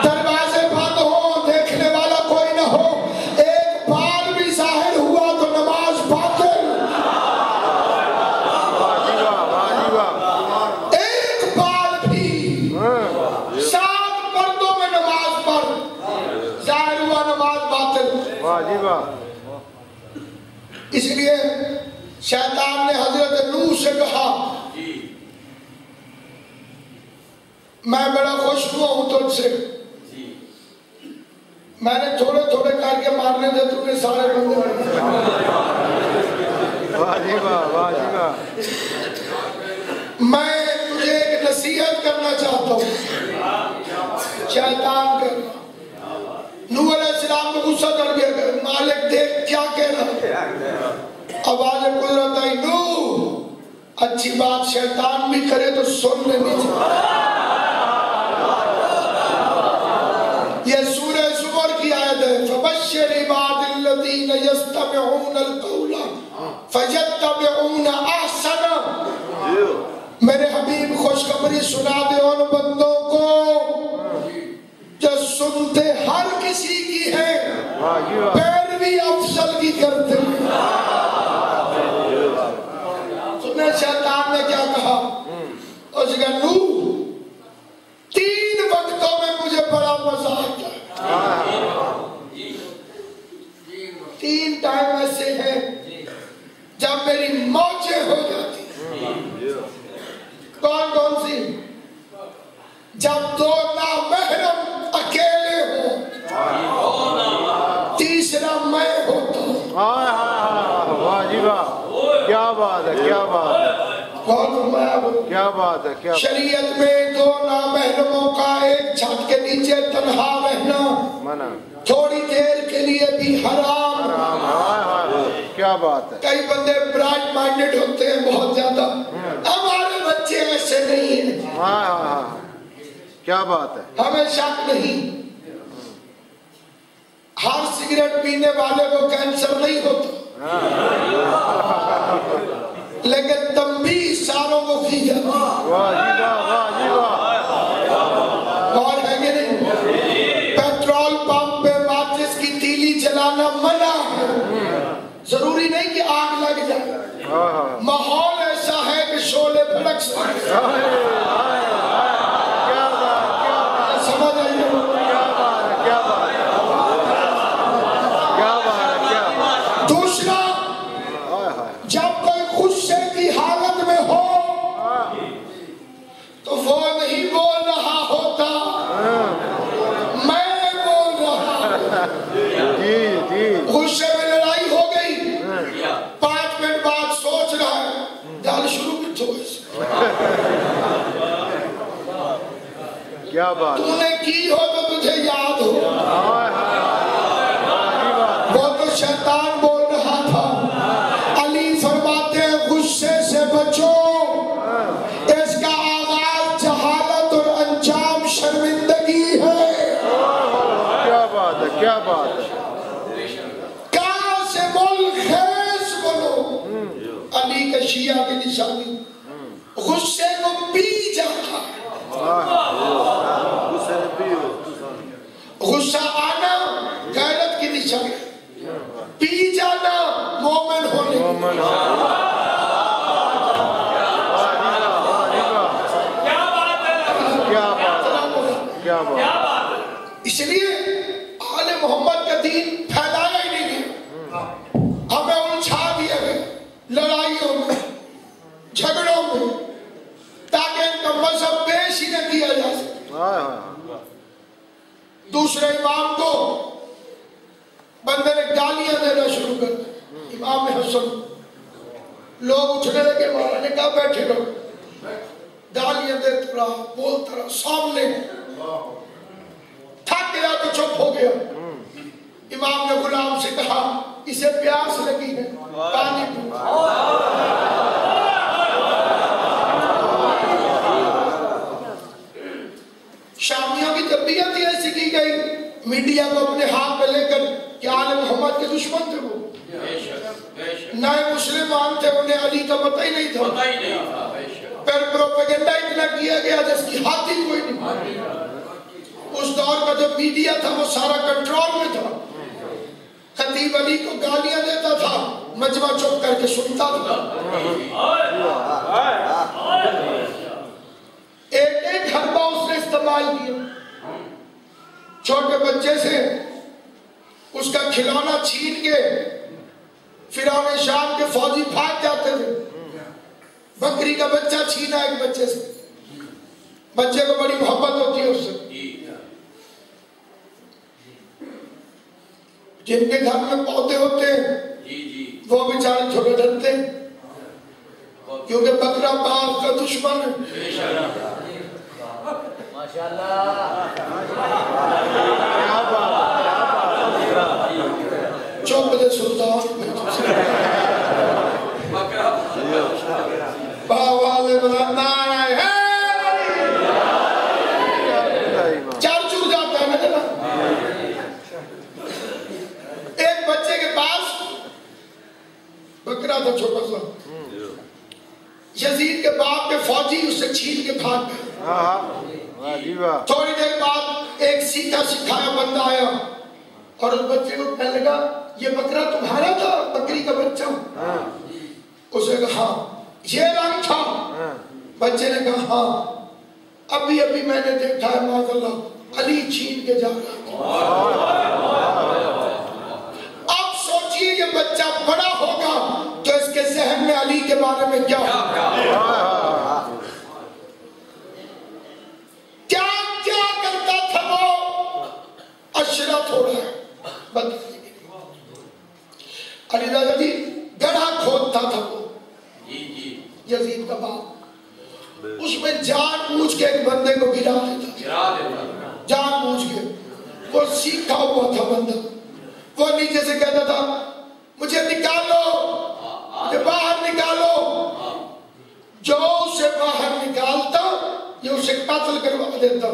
دروازے بند ہو دیکھنے والا کوئی نہ ہو ایک بال بھی ظاہر ہوا تو نماز باطل. ایک بال بھی 7 پردوں میں نماز اس لیے شیطان نے حضرت نوح سے کہا میں بڑا خوش ہوا ہوں تجھ سے، میں نے تھوڑے تھوڑے کر کے مارنے دے، تو نے سارے بندے میں تجھے ایک نصیحت کرنا چاہتا ہوں، شیطان کرنا۔ نوح علیہ السلام کو غصہ کر گیا کہ مالک دیکھ کیا کہہ رہا، آواز قدرت آئی، نوح اچھی بات شیطان بھی کرے تو سن لینی چاہیے۔ یہ سورہ زمر کی آیت ہے، فبشر عباد الذین یستمعون القول فیتبعون احسنہ۔ میرے حبیب خوشخبری سنا دے ان بندوں کو جو سنتے ہر کسی کی ہے، پیروی افضل کی کرتے ہیں۔ سنیں شیطان نے کیا کہا، اس کا نوح 3 وقتوں میں مجھے بڑا مزہ آتا ہے، 3 ٹائم ایسے ہیں جب میری موجیں ہو جاتی ہیں۔ کون کون سی؟ جب 2 نامحرم اکیلے ہوں، تیسرا میں ہوتا ہوں۔ واہ جی واہ، کیا بات ہے، کیا بات ہے، کیا بات ہے، کیا شریعت میں 2 نامحرموں کا ایک چھت کے نیچے تنہا رہنا منع، تھوڑی دیر کے لیے بھی حرام۔ کیا بات ہے۔ کئی بندے برائٹ مائنڈڈ ہوتے ہیں بہت زیادہ، ہمارے بچے ایسے نہیں ہیں، کیا بات ہے، ہمیں شک نہیں، ہر سگریٹ پینے والے کو کینسر نہیں ہوتا، لیکن تنبیہ ساروں کو کی جاتی ہے۔ اور ہے کہ نہیں، پیٹرول پمپ پہ ماچس کی تیلی جلانا منع ہے، ضروری نہیں کہ آگ لگ جائے، ماحول ایسا ہے کہ شعلے بھڑک سکتے ہیں۔ سمجھ آئیے، دوسرا جب کوئی غصے کی حالت میں ہو تو وہ نہیں بول رہا ہوتا، میں بول رہا۔ غصے میں لڑائی ہو گئی، 5 منٹ بعد سوچ رہا ہے گل شروع کتوں کیا بات، تو نے کی ہو تو تجھے یاد ہو، وہ تو شیطان بول رہا تھا۔ علی فرماتے ہیں غصے سے بچو، اس کا آغاز جہالت اور انجام شرمندگی ہے۔ کیا بات ہے، کیا بات ہے، کہاں سے خیز بنو، علی کے شیعہ کی نشانی غصے کو پی جاتا ہے۔ غصہ آنا غیرت کی نشانی، پی جانا مومن ہونے کی۔ اس لیے آل محمد کا دین پھیلایا ہی نہیں گیا، ہمیں الجھا دیا گیا لڑائیوں میں، جھگڑوں میں، تاکہ ان کا مذہب پیش ہی نہ کیا جا سکے۔ دوسرے امام کو بندے نے گالیاں دینا شروع کر دی، امام حسن، لوگ اٹھنے لگے، مولا نے کہا بیٹھے رہو، گالیاں دیتا رہا، بولتا رہا، سامنے تھک گیا تو چپ ہو گیا۔ امام نے غلام سے کہا اسے پیاس لگی ہے، پانی پو۔ شامیوں کی تربیت ہی ایسی کی گئی، میڈیا کو اپنے ہاتھ میں لے کر کہ آل محمد کے دشمن تھے، وہ نئے مسلمان تھے، انہیں علی کا پتہ ہی نہیں تھا، پھر پروپیگنڈا اتنا کیا گیا جس کی حد ہی کوئی نہیں۔ اس دور کا جو میڈیا تھا وہ سارا کنٹرول میں تھا، خطیب علی کو گالیاں دیتا تھا، مجمع چپ کر کے سنتا تھا۔ ایک حربہ اس نے استعمال کیا، چھوٹے بچے سے اس کا کھلونا چھین کے فرعون شام کے فوجی بھاگ جاتے تھے، بکری کا بچہ چھینا ایک بچے سے، بچے کو بڑی محبت ہوتی ہے اس سے، جن کے گھر میں پودے ہوتے ہیں وہ بیچارے چھوٹے ڈرتے ہیں کیونکہ بکرا باپ کا دشمن ہے۔ چوپ دے سلطان باوالے بلندان آئے ہیں، چار چور جاتا ہے نا۔ ایک بچے کے پاس بکرا تھا چھوٹا سا، یزید کے باپ کے فوجی اس سے چھین کے بھاگ گئے۔ تھوڑی دیر بعد ایک سیکھا سکھایا بندہ آیا اور اس بچے کو کہنے لگا یہ بکرا تمہارا تھا، بکری کا بچہ؟ اس نے کہا ہاں۔ یہ رنگ تھا؟ بچے نے کہا ہاں، ابھی میں نے دیکھا ہے معاذ اللہ علی چھین کے جا رہا تھا۔ اب سوچئے یہ بچہ بڑا ہوگا تو اس کے ذہن میں علی کے بارے میں کیا ہوگا؟ کیا کرتا تھا وہ؟ اشرت ہو رہا ہے علی دادا جی، گڑھا کھودتا تھا وہ یزید کا باپ، اس میں جان بوجھ کے ایک بندے کو گرا دیتا، جان بوجھ کے۔ وہ سیکھا ہوا تھا بندہ، وہ نیچے سے کہتا تھا مجھے نکالو، مجھے باہر نکالو۔ جو اسے باہر نکالتا یہ اسے قتل کروا دیتا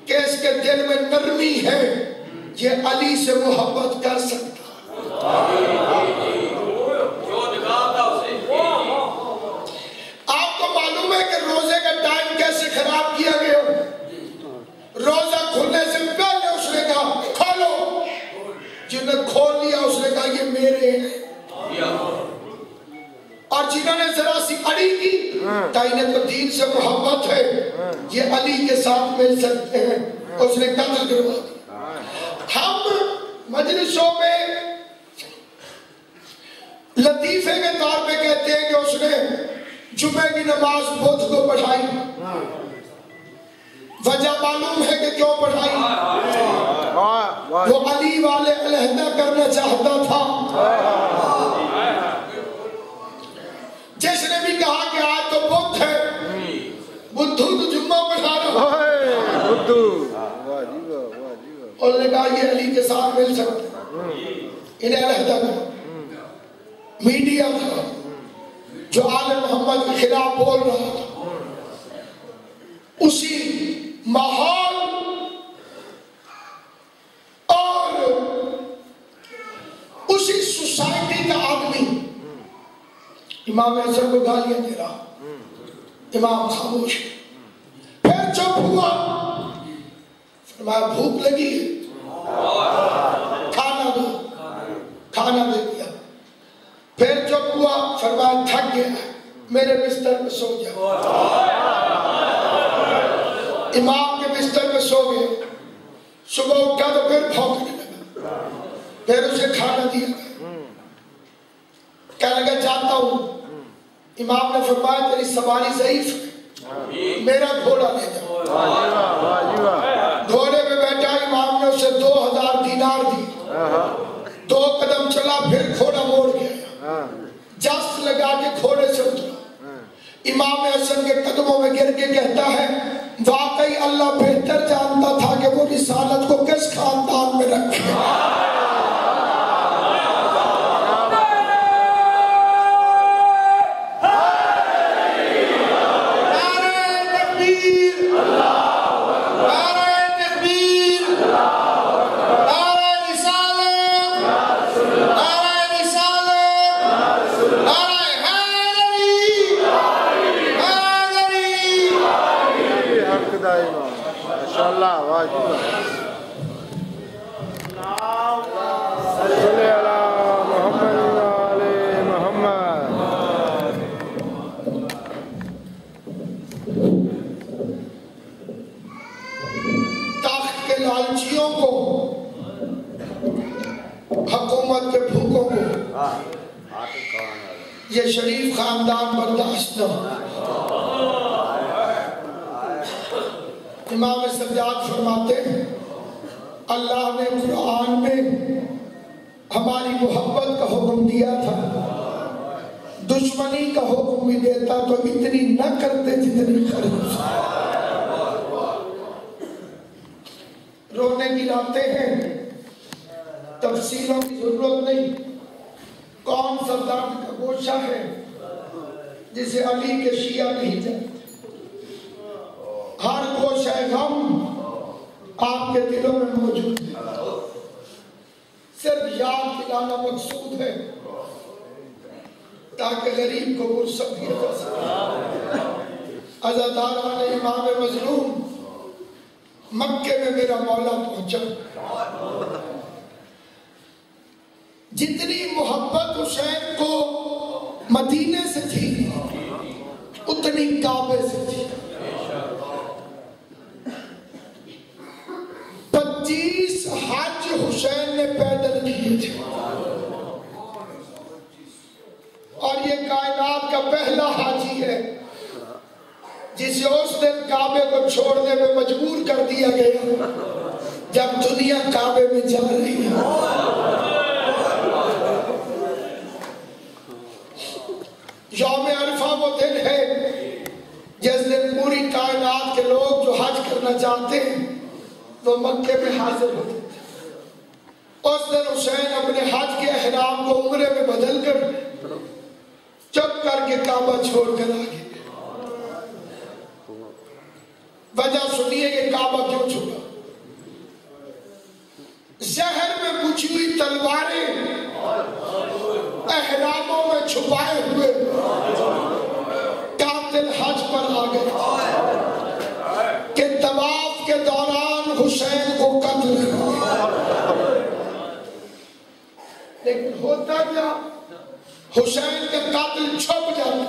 کہ اس کے دل میں نرمی ہے، یہ علی سے محبت کر سکتا۔ آپ کو معلوم ہے کہ روزے کا ٹائم کیسے خراب کیا گیا؟ روزہ کھلنے سے پہلے اس نے کہا کھولو، جنہیں کھول لیا اس نے کہا یہ میرے ہیں، اور جنہوں نے ذرا سی اڑی کی کہ انہیں تو دین سے محبت ہے، یہ علی کے ساتھ مل سکتے ہیں، اس نے قتل کروا دیا۔ ہم مجلسوں میں لطیفے کے طور پہ کہتے ہیں کہ اس نے جمعہ کی نماز بدھ کو پڑھائی، وجہ معلوم ہے کہ کیوں پڑھائی؟ وہ علی والے علیحدہ کرنا چاہتا تھا۔ جس نے بھی کہا کہ آج تو بدھ ہے، بدھو تو جمعہ پڑھا رہا ہے، اور نے کہا یہ علی کے ساتھ مل سکتے، انہیں علیحدہ کرنا۔ میڈیا تھا جو آل محمد کے خلاف بول رہا تھا، اسی ماحول اور اسی سوسائٹی کا آدمی امام حسن کو گالیاں دے رہا، امام خاموش، پھر چپ ہوا، فرمایا بھوک لگی ہے کھانا دو، کھانا دے دیا۔ پھر چپ ہوا، فرمایا تھک گیا میرے بستر میں سو جاؤ، امام کے بستر میں سو گئے۔ صبح اٹھا تو پھر بھونکنے لگا، پھر اسے کھانا دیا، کہنے لگا جاتا ہوں۔ امام نے فرمایا تیری سواری ضعیف ہے، میرا گھوڑا لے جاؤ۔ گھوڑے پہ بیٹھا، امام نے اسے 2000 دینار دی، 2 قدم چلا پھر گھوڑا موڑ گیا، جست لگا کے گھوڑے سے اترا، امام حسن کے قدموں میں گر کے کہتا ہے واقعی اللہ بہتر جانتا تھا کہ وہ رسالت کو کس خاندان میں رکھے۔ یہ شریف خاندان برداشت نہ ہو۔ امام سجاد فرماتے ہیں اللہ نے قرآن میں ہماری محبت کا حکم دیا تھا، دشمنی کا حکم بھی دیتا تو اتنی نہ کرتے جتنی خرچ۔ رونے کی لاتے ہیں، تفصیلوں کی ضرورت نہیں۔ کون سا درد کا گوشہ ہے جسے علی کے شیعہ نہیں جانتے؟ ہر گوشہ غم آپ کے دلوں میں موجود ہے، صرف یاد دلانا مقصود ہے تاکہ غریب کو فرصت دیا جا سکے۔ عزاداران امام مظلوم، مکے میں میرا مولا پہنچا، جتنی محبت حسین کو مدینے سے تھی اتنی کعبے سے تھی۔ 25 حج حسین نے پیدل کیے تھے، اور یہ کائنات کا پہلا حاجی ہے جسے اس دن کعبے کو چھوڑنے میں مجبور کر دیا گیا جب دنیا کعبے میں جا رہی ہے۔ یوم عرفہ وہ دن ہے جس دن پوری کائنات کے لوگ جو حج کرنا چاہتے ہیں وہ مکے میں حاضر ہوتے تھے۔ اس دن حسین اپنے حج کے احرام کو عمرے میں بدل کر چپ کر کے کعبہ چھوڑ کر آگے۔ وجہ سنیے کہ کعبہ کیوں چھوڑا؟ زہر میں بجھی ہوئی تلواریں احراموں میں چھپائے ہوئے قاتل حج پر آ گئے کہ طواف کے دوران حسین کو قتل کرنا۔ لیکن ہوتا کیا؟ حسین کے قاتل چھپ جاتے۔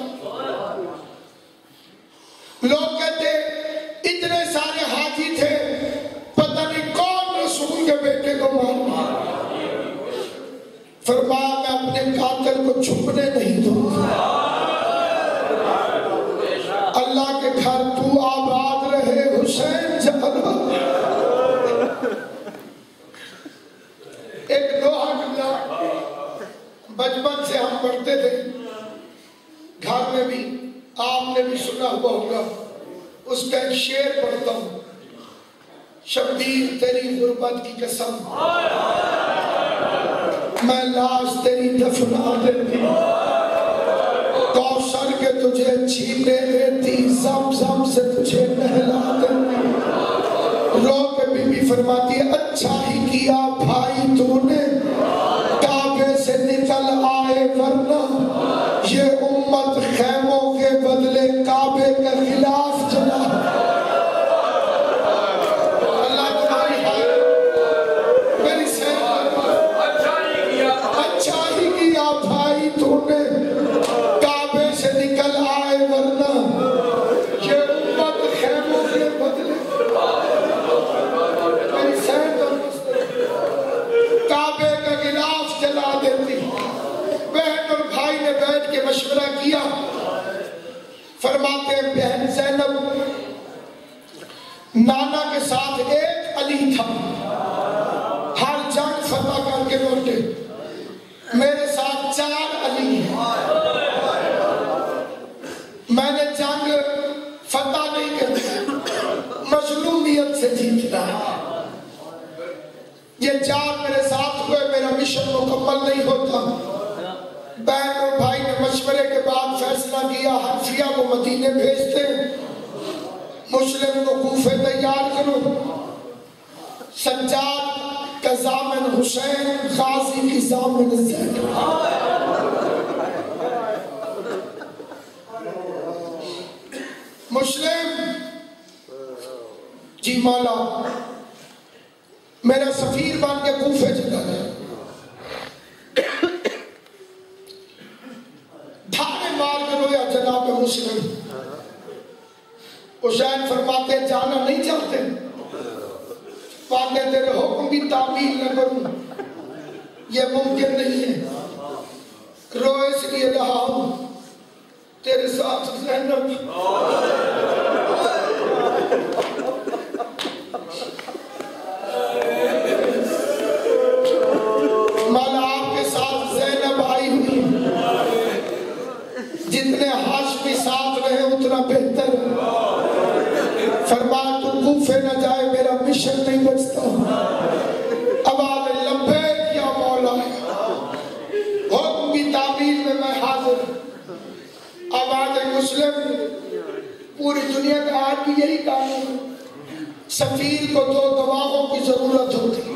لوگ کہتے اتنے سارے حاجی تھے، پتہ نہیں کون رسول کے بیٹے کو مارا۔ فرمایا میں اپنے قاتل کو چھپنے نہیں دوں گا، اللہ کے گھر تو آباد رہے حسین جانا۔ ایک دوہا جملہ بچپن سے ہم پڑھتے تھے، گھر میں بھی آپ نے بھی سنا ہوا ہوگا، اس کا ایک شعر پڑھتا ہوں۔ شبیر تیری غربت کی قسم میں لاش تیری دفنا دیتی، کوثر کے تجھے چھینے دیتی، زمزم سے تجھے نہلا دیتی۔ رو کے بی بی فرماتی ہے اچھا ہی کیا بھائی تو نے کعبے سے نکل آئے، ورنہ یہ امت خیموں کے بدلے کعبے کے خلاف چلا۔ اللہ تمہاری حال میری سہر، اچھا ہی کیا بھائی تو نے کعبے سے نکل آئے، ورنہ یہ امت خیموں کے بدلے میری سہر کعبے کا غلاف جلا دیتی۔ بہن اور بھائی نے بیٹھ کے مشورہ کیا، فرماتے ہیں بہن زینب نانا کے ساتھ ایک علی تھا، ہر جنگ فتح کر کے لوٹے، میرے ساتھ 4 علی ہیں، میں نے جنگ فتح نہیں کرتی، مظلومیت سے جیتنا ہے۔ یہ 4 میرے ساتھ ہوئے، میرا مشن مکمل نہیں ہوتا۔ بہن اور بھائی نے مشورے کے بعد فیصلہ کیا حنفیہ کو مدینے بھیجتے، مسلم کو کوفے تیار کرو، سجاد کا ضامن حسین، غازی کی ضامن زینب۔ مسلم جی مولا میرا سفیر بن کے کوفے چلا گیا، دھانے مار کے رویا جناب مسلم۔ حسین فرماتے جانا نہیں چاہتے، پاکے تیرے حکم کی تعمیل نہ کروں، یہ ممکن نہیں ہے۔ روئے گزرنا بہتر ہے. فرمایا تو کوفے نہ جائے میرا مشن نہیں بچتا. آواز لبیک یا مولا, حکم کی تعمیل میں میں حاضر. آواز مسلم. پوری دنیا کا آج بھی یہی قانون ہے, سفیر کو 2 گواہوں کی ضرورت ہوتی ہے.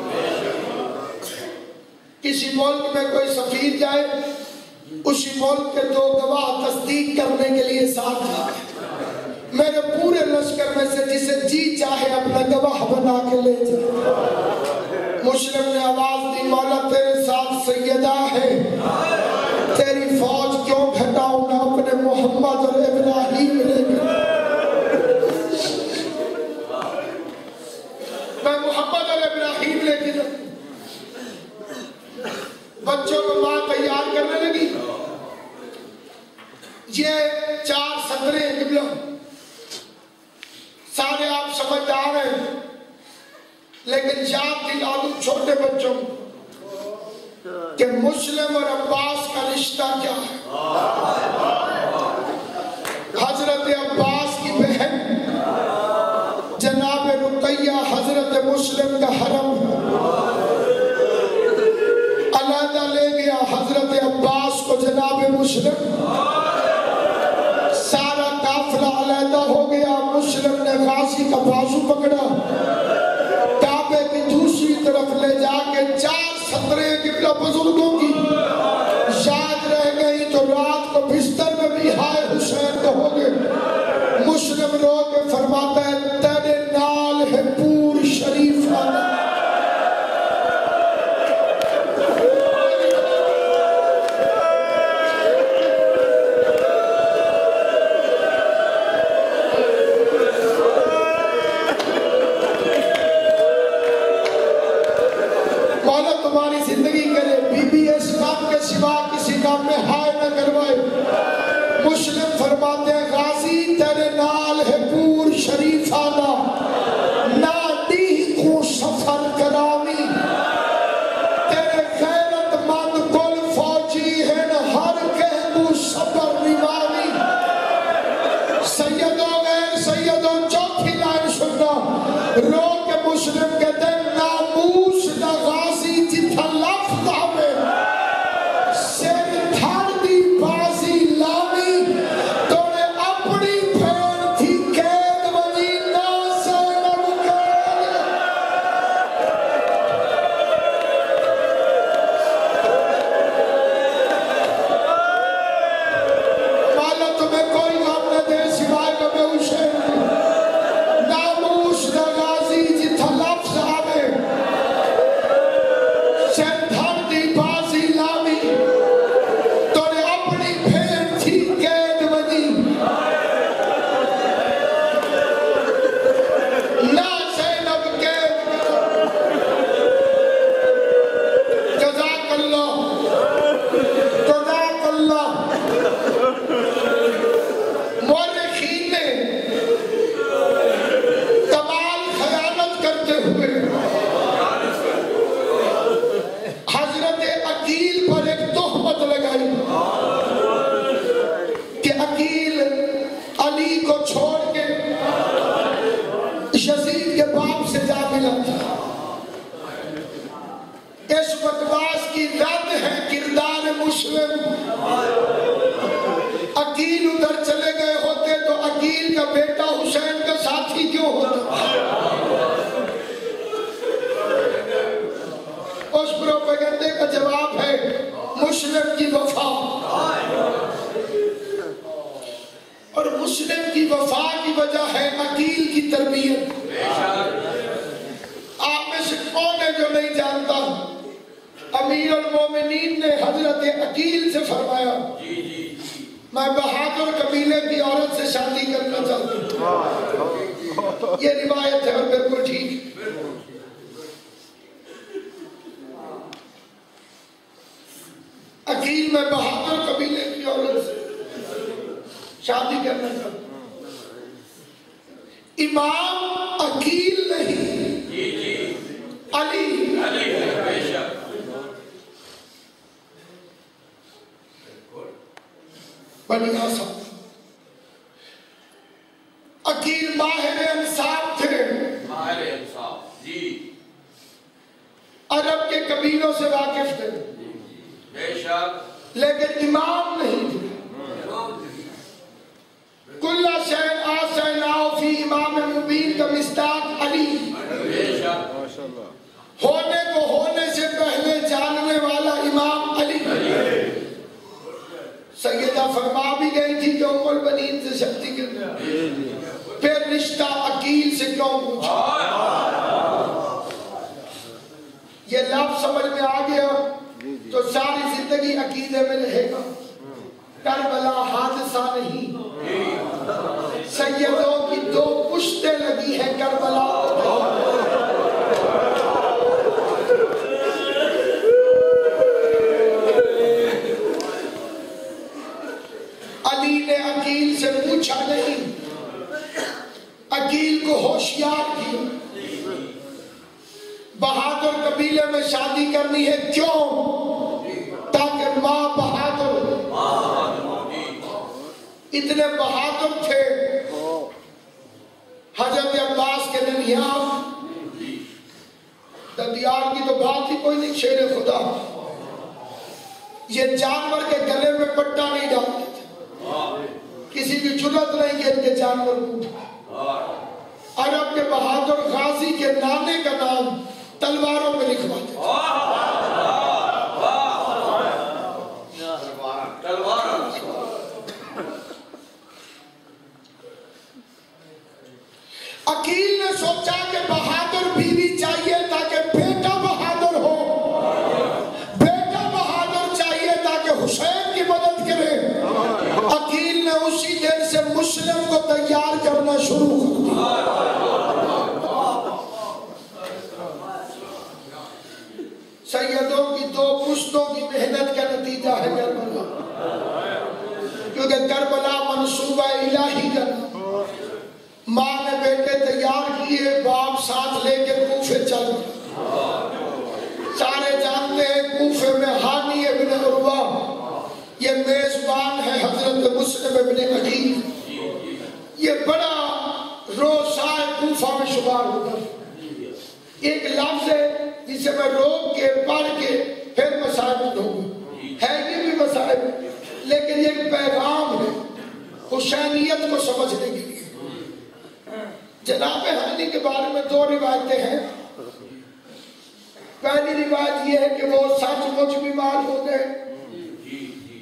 کسی ملک میں کوئی سفیر جائے, اسی ملک کے 2 گواہ تصدیق کرنے کے لیے ساتھ آئے. میرے پورے لشکر میں سے جسے جی چاہے اپنا گواہ بنا کے لے جائے. مسلم نے آواز دی, مولا تیرے ساتھ سیدہ ہے, تیری فوج کیوں گھٹاؤں, میں اپنے محمد اور ابراہیم لے کر, میں محمد اور ابراہیم لے کے جاؤں. بچوں کو ماں تیار کرنے لگی. یہ 4 صدریں قبلہ, سارے آپ سمجھدار ہیں, لیکن یاد دلا دوں چھوٹے بچوں کہ مسلم اور عباس کا رشتہ کیا ہے. حضرت عباس کی بہن جناب رقیہ حضرت مسلم کا حرم علیحدہ لے گیا. حضرت عباس کو جناب مسلم, سارا قافلہ علیحدہ ہو گیا. مسلم نے غازی کا بازو پکڑا, کعبے کی دوسری طرف لے جا کے 4 صدریں قبلہ بزرگوں کی یاد رہ گئی تو رات کو بستر میں بھی ہائے حسین کہو گے. مسلم رو کے فرماتا ہے تیرے نال ہے پور شریف آنا. مولا تمہاری زندگی کرے, بی بی اس کام کے سوا کسی کام میں ہائے نہ کروائے. مسلم فرماتے ہیں غازی تیرے نال ہے پور شریف آنا, نادی کو سفر کرامی, تیرے غیرت مند کل فوجی ہے نہ ہر کہنگو صبر نوامی. سیدوں غیر سیدوں چوتھی لائن سننا, رو کے مسلم کے دن ناموس نہ غازی جتھا لفظ آوے, سر تھار دی بازی لامی, توڑے اپنی پھیر تھی قید وجی نا زینب قید. مولا تمہیں کوئی غم نہ دے سوائے غم حسین. ناموس نہ غازی جتھا لفظ آوے, سر تھار دی بازی لامی, توڑے اپنی پھیر تھی قید وجی نا زینب قید. جزاک اللہ, جزاک اللہ. مورخین نے کمال خیانت کرتے ہوئے حضرت عقیل پر ایک تہمت لگائی کہ عقیل علی کو چھوڑ کے یزید کے باپ سے جا ملا تھا. اس بکواس کی رد ہے کردار مسلم. عقیل ادھر چلے گئے ہوتے تو عقیل کا بیٹا حسین کا ساتھی کیوں ہوتا. اس پروپیگنڈے کا جواب ہے مسلم کی وفا. اور مسلم کی وفا کی وجہ ہے عقیل کی تربیت. آپ میں سے کون ہے جو نہیں جانتا, امیر المومنین نے حضرت عقیل سے فرمایا میں بہادر قبیلے کی عورت سے شادی کرنا چاہتا ہوں. یہ روایت ہے اور بالکل ٹھیک. عقیل میں بہادر قبیلے کی عورت سے شادی کرنا چاہتا ہوں. امام عقیل نہیں, علی. بنی آسان لیکن امام نہیں تھے. کل شیء آسیناہ فی امام مبین کا مصداق علی. ہونے کو ہونے سے پہلے جاننے والا امام علی. سیدہ فرما بھی گئی تھی کہ ام البنین سے شکتی کے پھر رشتہ عقیل سے کیوں پوچھا. یہ لفظ سمجھ میں آ گیا تو ساری زندگی عقیدے میں رہے گا. کربلا حادثہ نہیں, سیدوں کی 2 پشتیں لگی ہیں کربلا. علی نے عقیل سے پوچھا نہیں, عقیل کو ہوشیار کیا. بہادر قبیلے میں شادی کرنی ہے کیوں؟ تاکہ ماں بہادر. اتنے بہادر تھے حضرت عباس کے ننیال. ددیار کی تو بات ہی کوئی نہیں, شیر خدا. یہ جانور کے گلے میں پٹا نہیں ڈالتے تھے, کسی کی جرت نہیں کہ ان کے جانور کو. عرب کے بہادر غازی کے نانے کا نام تلواروں میں لکھواتے تھے. عقیل نے سوچا کہ بہادر بیوی چاہیے تاکہ بیٹا بہادر ہو, بیٹا بہادر چاہیے تاکہ حسین کی مدد کرے. عقیل نے اسی دن سے مسلم کو تیار کرنا شروع کر دیا. سیدوں کی 2 پشتوں کی محنت کا نتیجہ ہے کربلا. کیونکہ کربلا منصوبہ الہی کا نام. ماں نے بیٹے تیار کیے, باپ ساتھ لے کے کوفے چل گئے. سارے جانتے ہیں کوفے میں ہانی ابن عروہ یہ میزبان ہے حضرت مسلم ابن عقیل. یہ بڑا روسائے کوفہ میں شمار ہوتا ہے. ایک لفظ ہے جسے میں روک کے پڑھ کے پھر مسائل پڑھوں گا. ہے یہ بھی مسائل, لیکن یہ ایک پیغام ہے حسینیت کو سمجھنے کے لیے. جناب ہانی کے بارے میں 2 روایتیں ہیں. پہلی روایت یہ ہے کہ وہ سچ مچ بیمار ہو گئے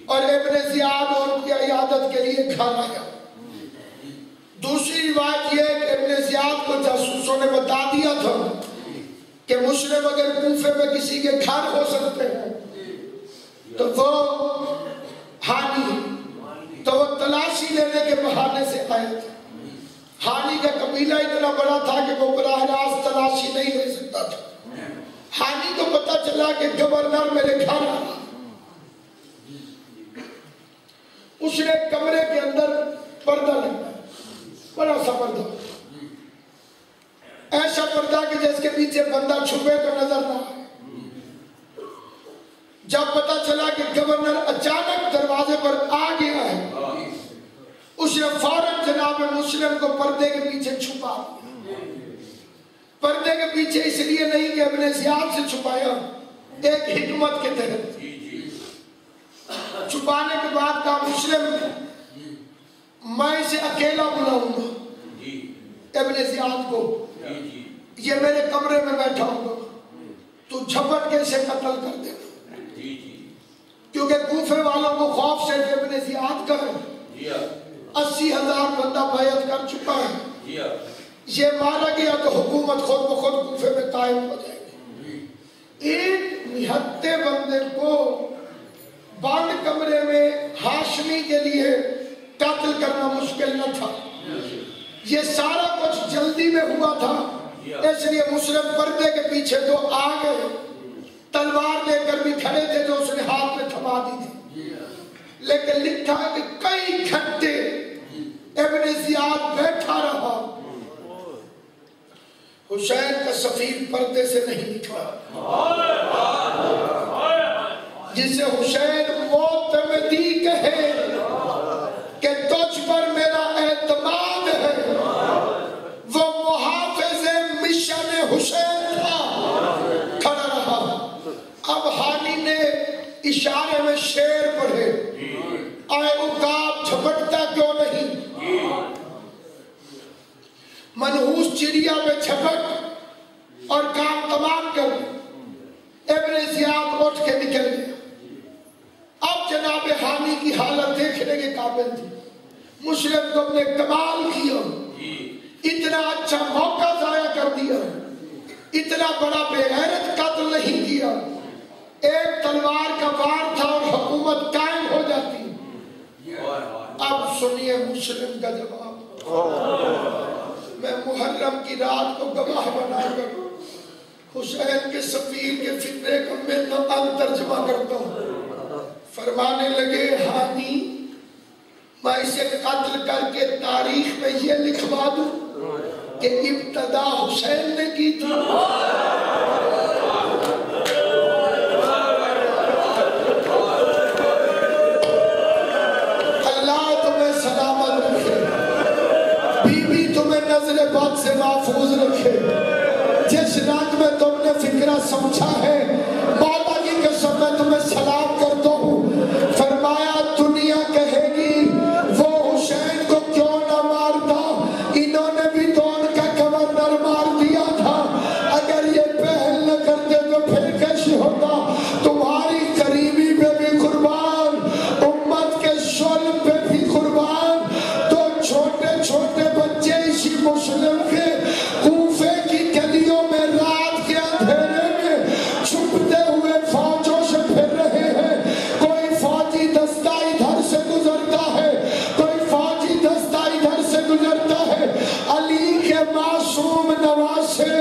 اور ابن زیاد اور ان کی عیادت کے لیے گھر آیا. دوسری روایت یہ ہے کہ ابن زیاد کو جاسوسوں نے بتا دیا تھا کہ مسلم اگر کوفے میں کسی کے گھر ہو سکتے ہیں تو وہ ہانی, تو وہ تلاشی لینے کے بہانے سے آئے تھے. ہانی کا قبیلہ اتنا بڑا تھا کہ وہ براہ راست تلاشی نہیں لے سکتا تھا. ہانی کو پتا چلا کہ گورنر میرے گھر آ رہا. اس نے کمرے کے اندر پردہ لگا, بڑا سا پردہ, ایسا پردہ کہ جس کے پیچھے بندہ چھپے تو نظر نہ آئے. جب پتا چلا کہ گورنر اچانک دروازے پر آ گیا ہے, اس نے فوراً جناب مسلم کو پردے کے پیچھے چھپا دیا. پردے کے پیچھے اس لیے نہیں کہ ابن زیاد سے چھپایا, ایک حکمت کے تحت. چھپانے کے بعد کہا مسلم میں اسے اکیلا بلاؤں گا ابن زیاد کو, یہ میرے کمرے میں بیٹھا ہوگا, تو جھپٹ کے اسے قتل کر دے. کیونکہ کوفے والوں کو خوف سے ابن زیاد کا 80,000 بندہ بیعت کر چکا ہے, یہ مارا گیا تو حکومت خود بخود کوفے میں قائم ہو جائے گی. ایک نہتے بندے کو بند کمرے میں ہاشمی کے لیے قتل کرنا مشکل نہ تھا. یہ سارا کچھ جلدی میں ہوا تھا, اس لیے مسلم پردے کے پیچھے تو آ گئے, تلوار لے کر بھی کھڑے تھے جو اس نے ہاتھ میں تھما دی تھی. لیکن لکھا ہے کہ کئی گھنٹے ابن زیاد بیٹھا رہا, حسین کا سفیر پردے سے نہیں نکلا. جسے حسین معتمدی کہے کہ تجھ پر میرا اعتماد ہے, وہ محافظ مشن حسین تھا, کھڑا رہا. اب ہانی نے اشارے میں شیر پڑھے، آئے عقاب جھپٹتا کیوں نہیں، منحوس چڑیا میں جھپٹ اور کام تمام کر ابن زیاد اٹھ کے نکل گیا۔ اب جناب حامی کی حالت دیکھنے کے قابل تھی۔ مسلم کو نے کمال کیا، اتنا اچھا موقع ضائع کر دیا، اتنا بڑا بے غیرت قتل نہیں کیا، ایک تلوار کا وار تھا اور حکومت قائم ہو جاتی۔ اب سنیے مسلم کا جواب۔ میں محرم کی رات کو گواہ بنا کر حسین کے سفیر کے فتنے کو میں ترجمہ کرتا ہوں۔ فرمانے لگے حامی میں اسے قتل کر کے تاریخ میں یہ لکھوا دوں کہ ابتدا حسین نے کی تھی۔ اللہ تمہیں سلامت رکھے، بی بی تمہیں نظر بد سے محفوظ رکھے۔ جس رات میں تم نے فکرہ سمجھا ہے مولا کی قسم میں تمہیں سلام کرتا ہوں۔ فرمایا دنیا کہے گی وہ حسین کو کیوں نہ مارتا، انہوں نے بھی تو ان کا گورنر مار دیا تھا، اگر یہ پہل نہ کرتے تو پھر کیسے ہوتا۔ تمہاری قریبی پہ بھی قربان، امت کے شعل پہ بھی قربان۔ تو چھوٹے چھوٹے بچے اسی مسلم کے کوفے کی گلیوں میں رات کے اندھیرے میں چھپتے ہوئے فوجوں سے پھر رہے ہیں۔ کوئی فوجی دستہ ادھر سے گزرتا ہے، کوئی فوجی دستہ ادھر سے گزرتا ہے۔ علی کے معصوم نواسے،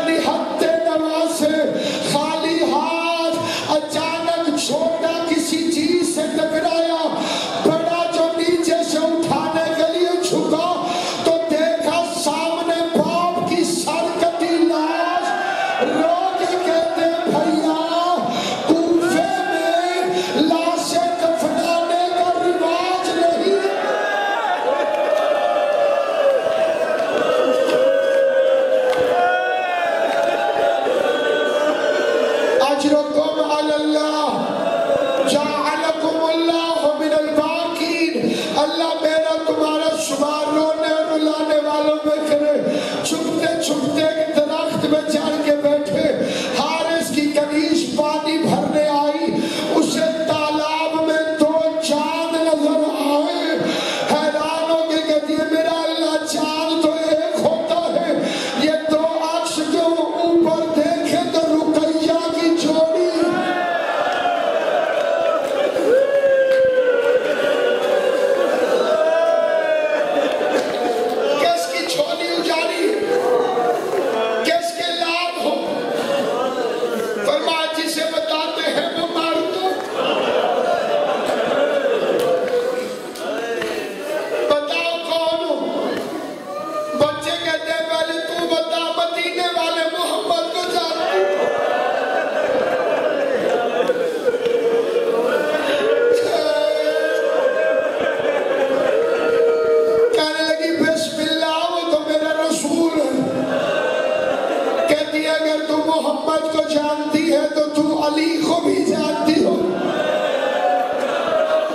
نہتے نواسے، خالی ہاتھ، اچانک چھوٹا کسی چیز سے ٹکرایا، بڑا جو نیچے سے اٹھانے کے لیے جھکا تو دیکھا سامنے باپ کی سرکتی لاش۔ رو کے کہتے بھیا کوفے میں لاشیں کفنانے کا رواج نہیں۔ اجرکم علی اللہ جعلکم اللہ من الباقین۔ اللہ میرا تمہارا شمار رونے اور رلانے والوں میں کرے۔ چھپتے چھپتے ایک درخت میں چڑھ کے بیٹھے، حارث کی کنیز پانی بھرنے آئی، اسے تالاب میں دو چاند نظر آئے۔ حیران ہو کے کہتی ہے میرا اللہ چاند تو ایک ہوتا ہے، یہ دو عکس کیوں اوپر دیکھے تو رقیہ کی جوڑی۔ کس کی چھولی اجاری، کس کے لاب ہو؟ فرمایا جسے بتاتے ہیں وہ مار دو۔ بتاؤ کون ہو؟ بچے کہتے ہیں پہلے تو بتا، مدینے والے محمد کو جانتی۔ کہنے لگی بسم اللہ وہ تو میرا رسول ہے۔ کہتی ہے اگر تو محمد کو جانتی ہے تو تو علی کو بھی جانتی ہو۔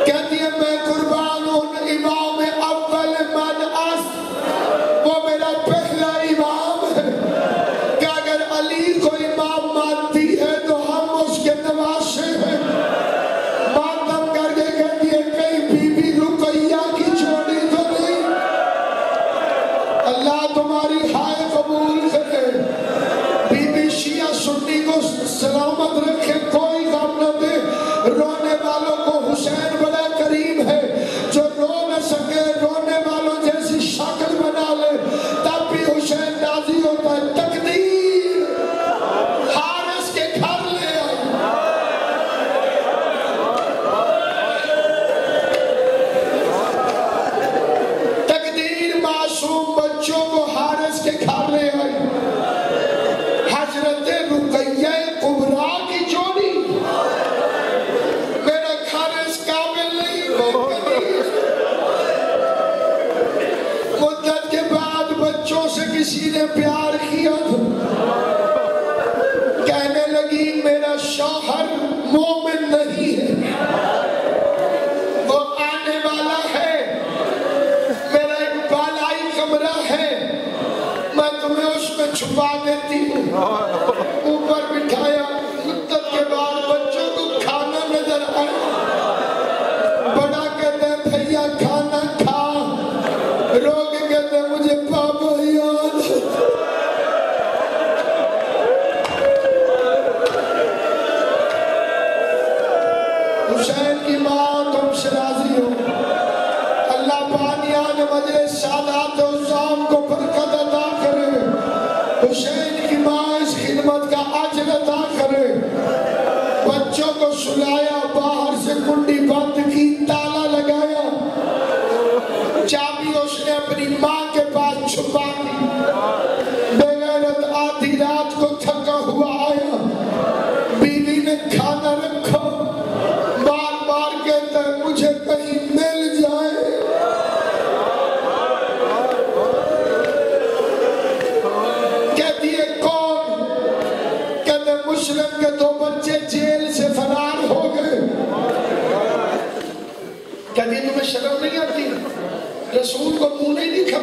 کہتی ہے میں قربان ہوں امام اول من است، وہ میرا پہلا امام ہے کہ اگر علی کو امام مانتی ہے تو ہم اس کے نواسے ہیں۔ ماتم کر کے کہتی ہے کہیں بی بی رقیہ کی جوڑی تو نہیں۔ اللہ تمہاری ہائے قبول کرے، بی بی شیعہ سنی کو سلامت رکھے، کوئی غم نہ دے۔ رونے والوں کو حسین بڑا قریب ہے، جو رو نہ سکے رونے والوں جیسی شکل بنا لے تب بھی حسین راضی ہوتا ہے۔ تقدیر حارث کے گھر لے آئی۔ تقدیر معصوم بچوں کو حارث کے گھر لے آئی۔ حضرت رقیہ کبریٰ کی جوڑی، میرا گھر اس قابل نہیں، مدت کے بعد بچوں سے کسی نے پیار کیا تھا، کہنے لگی میرا شوہر مومن نہیں ہے، کہتی ہے تمہیں شرم نہیں آتی؟ رسول کو منہ نہیں دکھا؟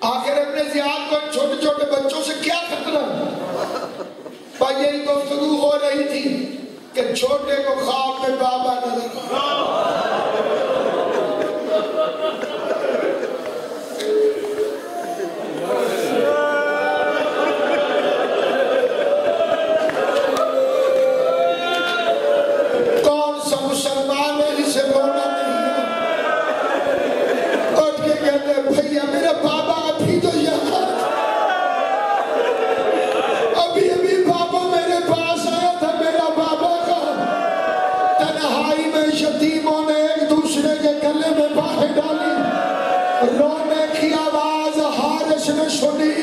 آخر ابن زیاد کو چھوٹے چھوٹے بچوں سے کیا خطرہ؟ پر یہی گفتگو ہو رہی تھی کہ چھوٹے کو خواب میں بابا نظر کون سا مسلمان ہے جسے رونا نہیں ہے؟ اٹھ کے کہتے ہیں بھئیہ میرا بابا ابھی تو یہاں، ابھی بابا میرے پاس آیا تھا، میرا بابا کا تنہائی میں یتیموں نے ایک دوسرے کے گلے میں باہیں ڈالی، رونے کی آواز حارث نے سنی،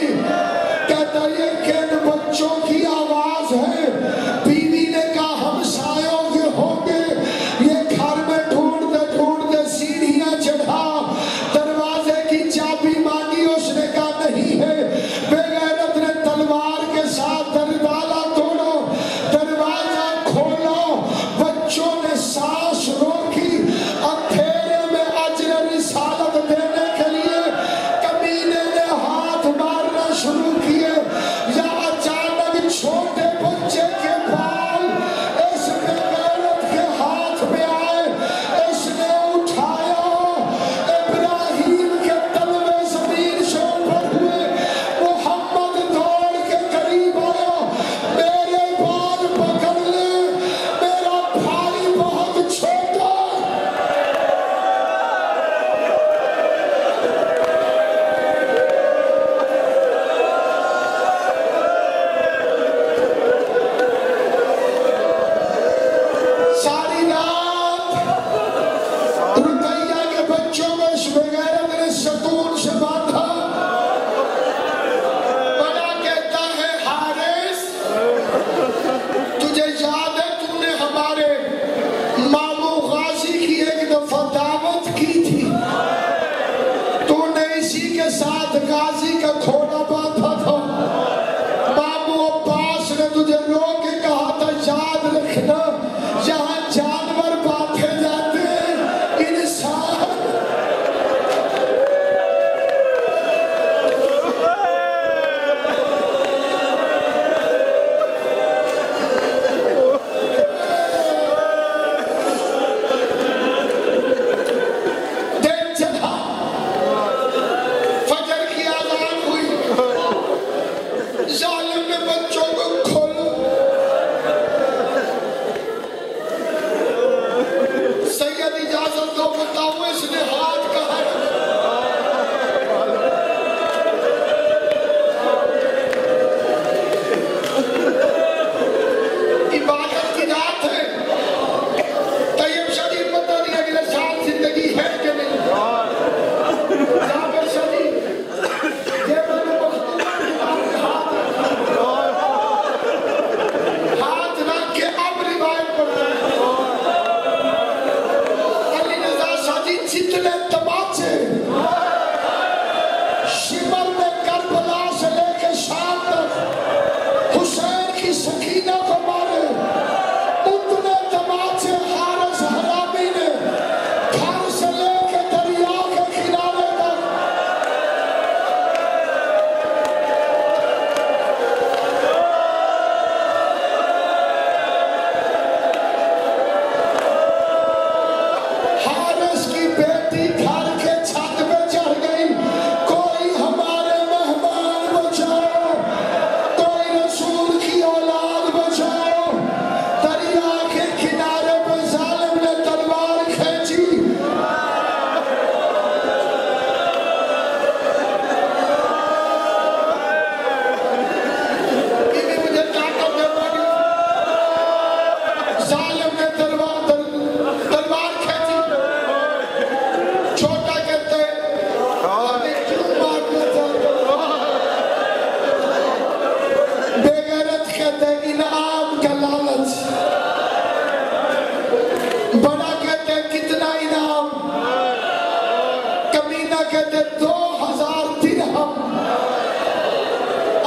کہتا یہ کن بچوں کی آواز ہے؟ بیوی نے کہا ہمسایوں کے ہوں گے، یہ گھر میں ڈھونڈتے ڈھونڈتے سیڑھیاں چڑھا، دروازے کی چابی مانگی، اس نے کہا نہیں ہے، بے غیرت نے تلوار کے ساتھ دروازہ توڑو، دروازہ کھولو، بچوں نے سانس روکی، اندھیرے میں اجر رسالت دینے کے لیے کمینے نے ہاتھ مارنا شروع کیے، یا اچانک چھوٹے بچے کے بال اس بے غیرت کے ہاتھ میں آئے، اس نے اٹھایا، ابراہیم کے تلوے زمین سے اوپر ہوئے، محمد دوڑ کے قریب آیا، میرے بال پکڑ لے، میرا بھائی بہت چھوٹا ساری رات رقیہ کے بچوں میں اس بغیرت نے ستون سے باندھا، بڑا کہتا ہے حارث تجھے یاد ہے تو نے ہمارے ماموں غازی کی ایک دفعہ دعوت کی تھی، تو نے اسی کے ساتھ غازی کا گھوڑا باندھا تھا، ماموں عباس نے تجھے رو کے کہا تھا یاد رکھنا جہاں جانور باندھے جاتے ہیں انسان دن چلا، فجر کی آذان ہوئی، ظالم نے بچوں کو کھولا، سید اجازت دو بتاؤ اس نے ہاتھ کہا عبادت کی رات ہے، طیب شریف پتہ نہیں اگلے سال زندگی ہے کہ نہیں، جابر شریف یہ میں نے ہاتھ رکھ کے اب روایت پڑھتا ہے، علی رضا شاہ جی جتنے تماچے شمر میں کربلا سے لے کے شام تک حسین کی سکینہ کو مارے، اتنے تماچے حارث حرامی نے گھر سے لے کے دریا کے کنارے تک حارث کی بیٹی گھر کے چھت پہ چڑھ گئی، کوئی ہمارے مہمان بچاؤ، کوئی رسول کی اولاد بچاؤ، دریا کے کنارے پہ ظالم نے تلوار کھینچی، بیوی مجھے طاقت دے پڑی، ظالم نے تلوار کھینچی، چھوٹا کہتے ہمیں کیوں مارنا چاہتا، بے غیرت کہتے انعام کا لالچ، بڑا کہتے کتنا انعام، کمینہ کہتے 2000 درہم،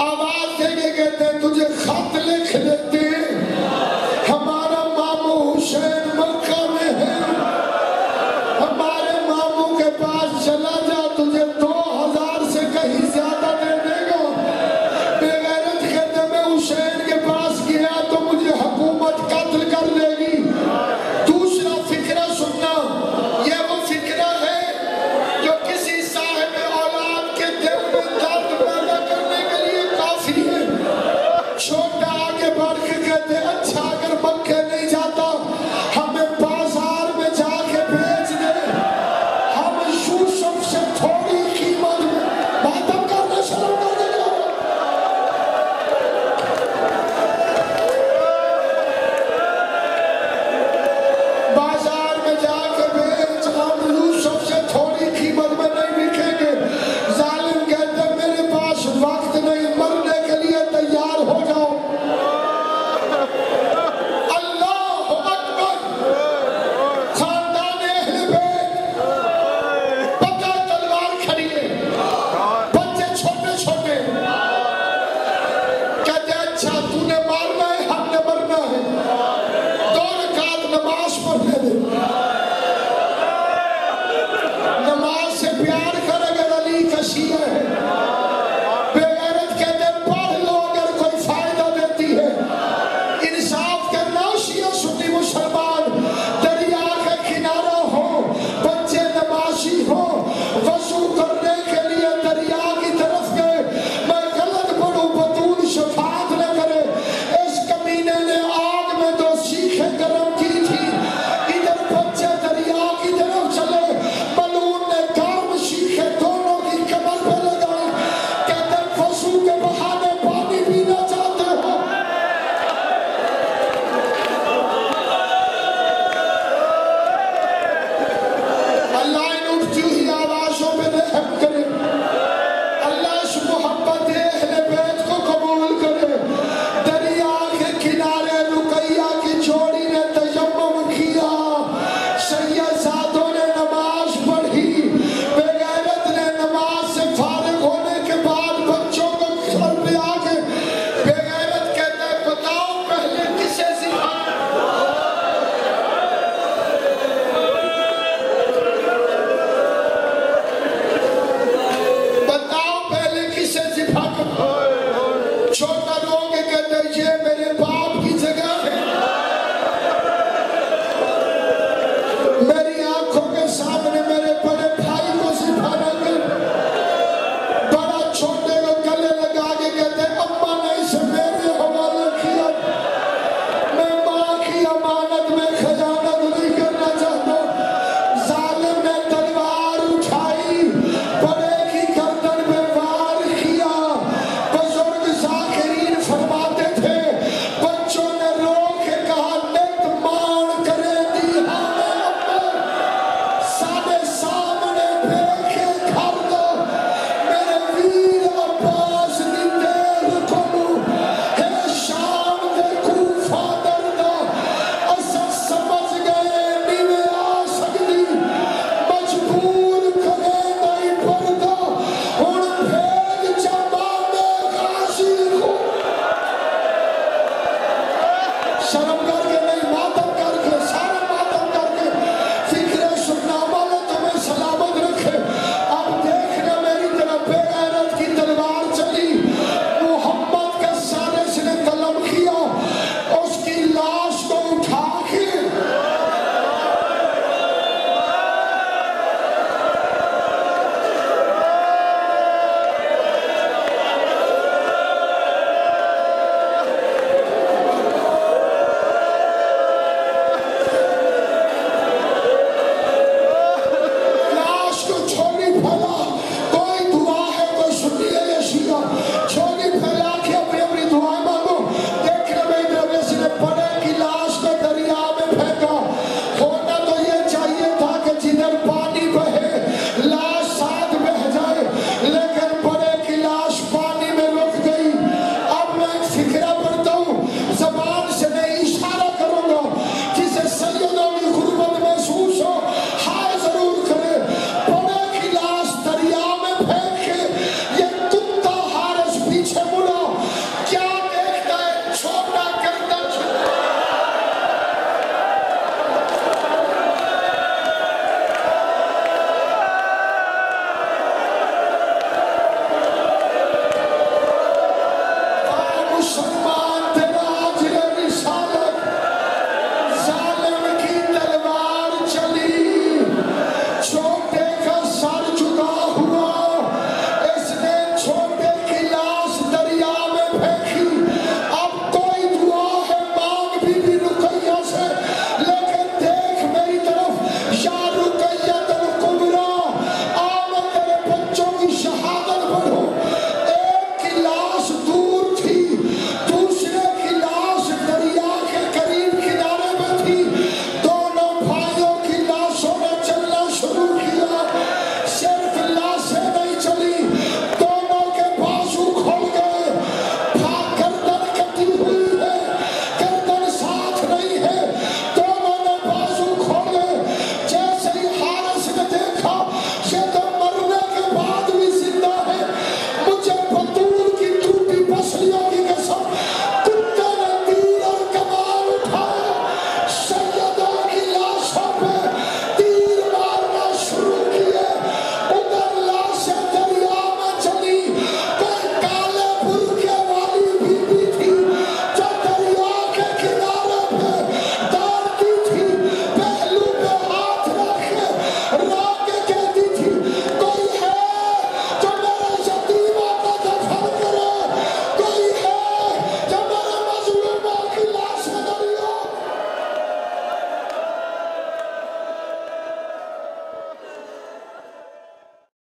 آواز دے کے کہتے تجھے خط لکھ لیتے، ہمارا ماموں حسین اٹھا دے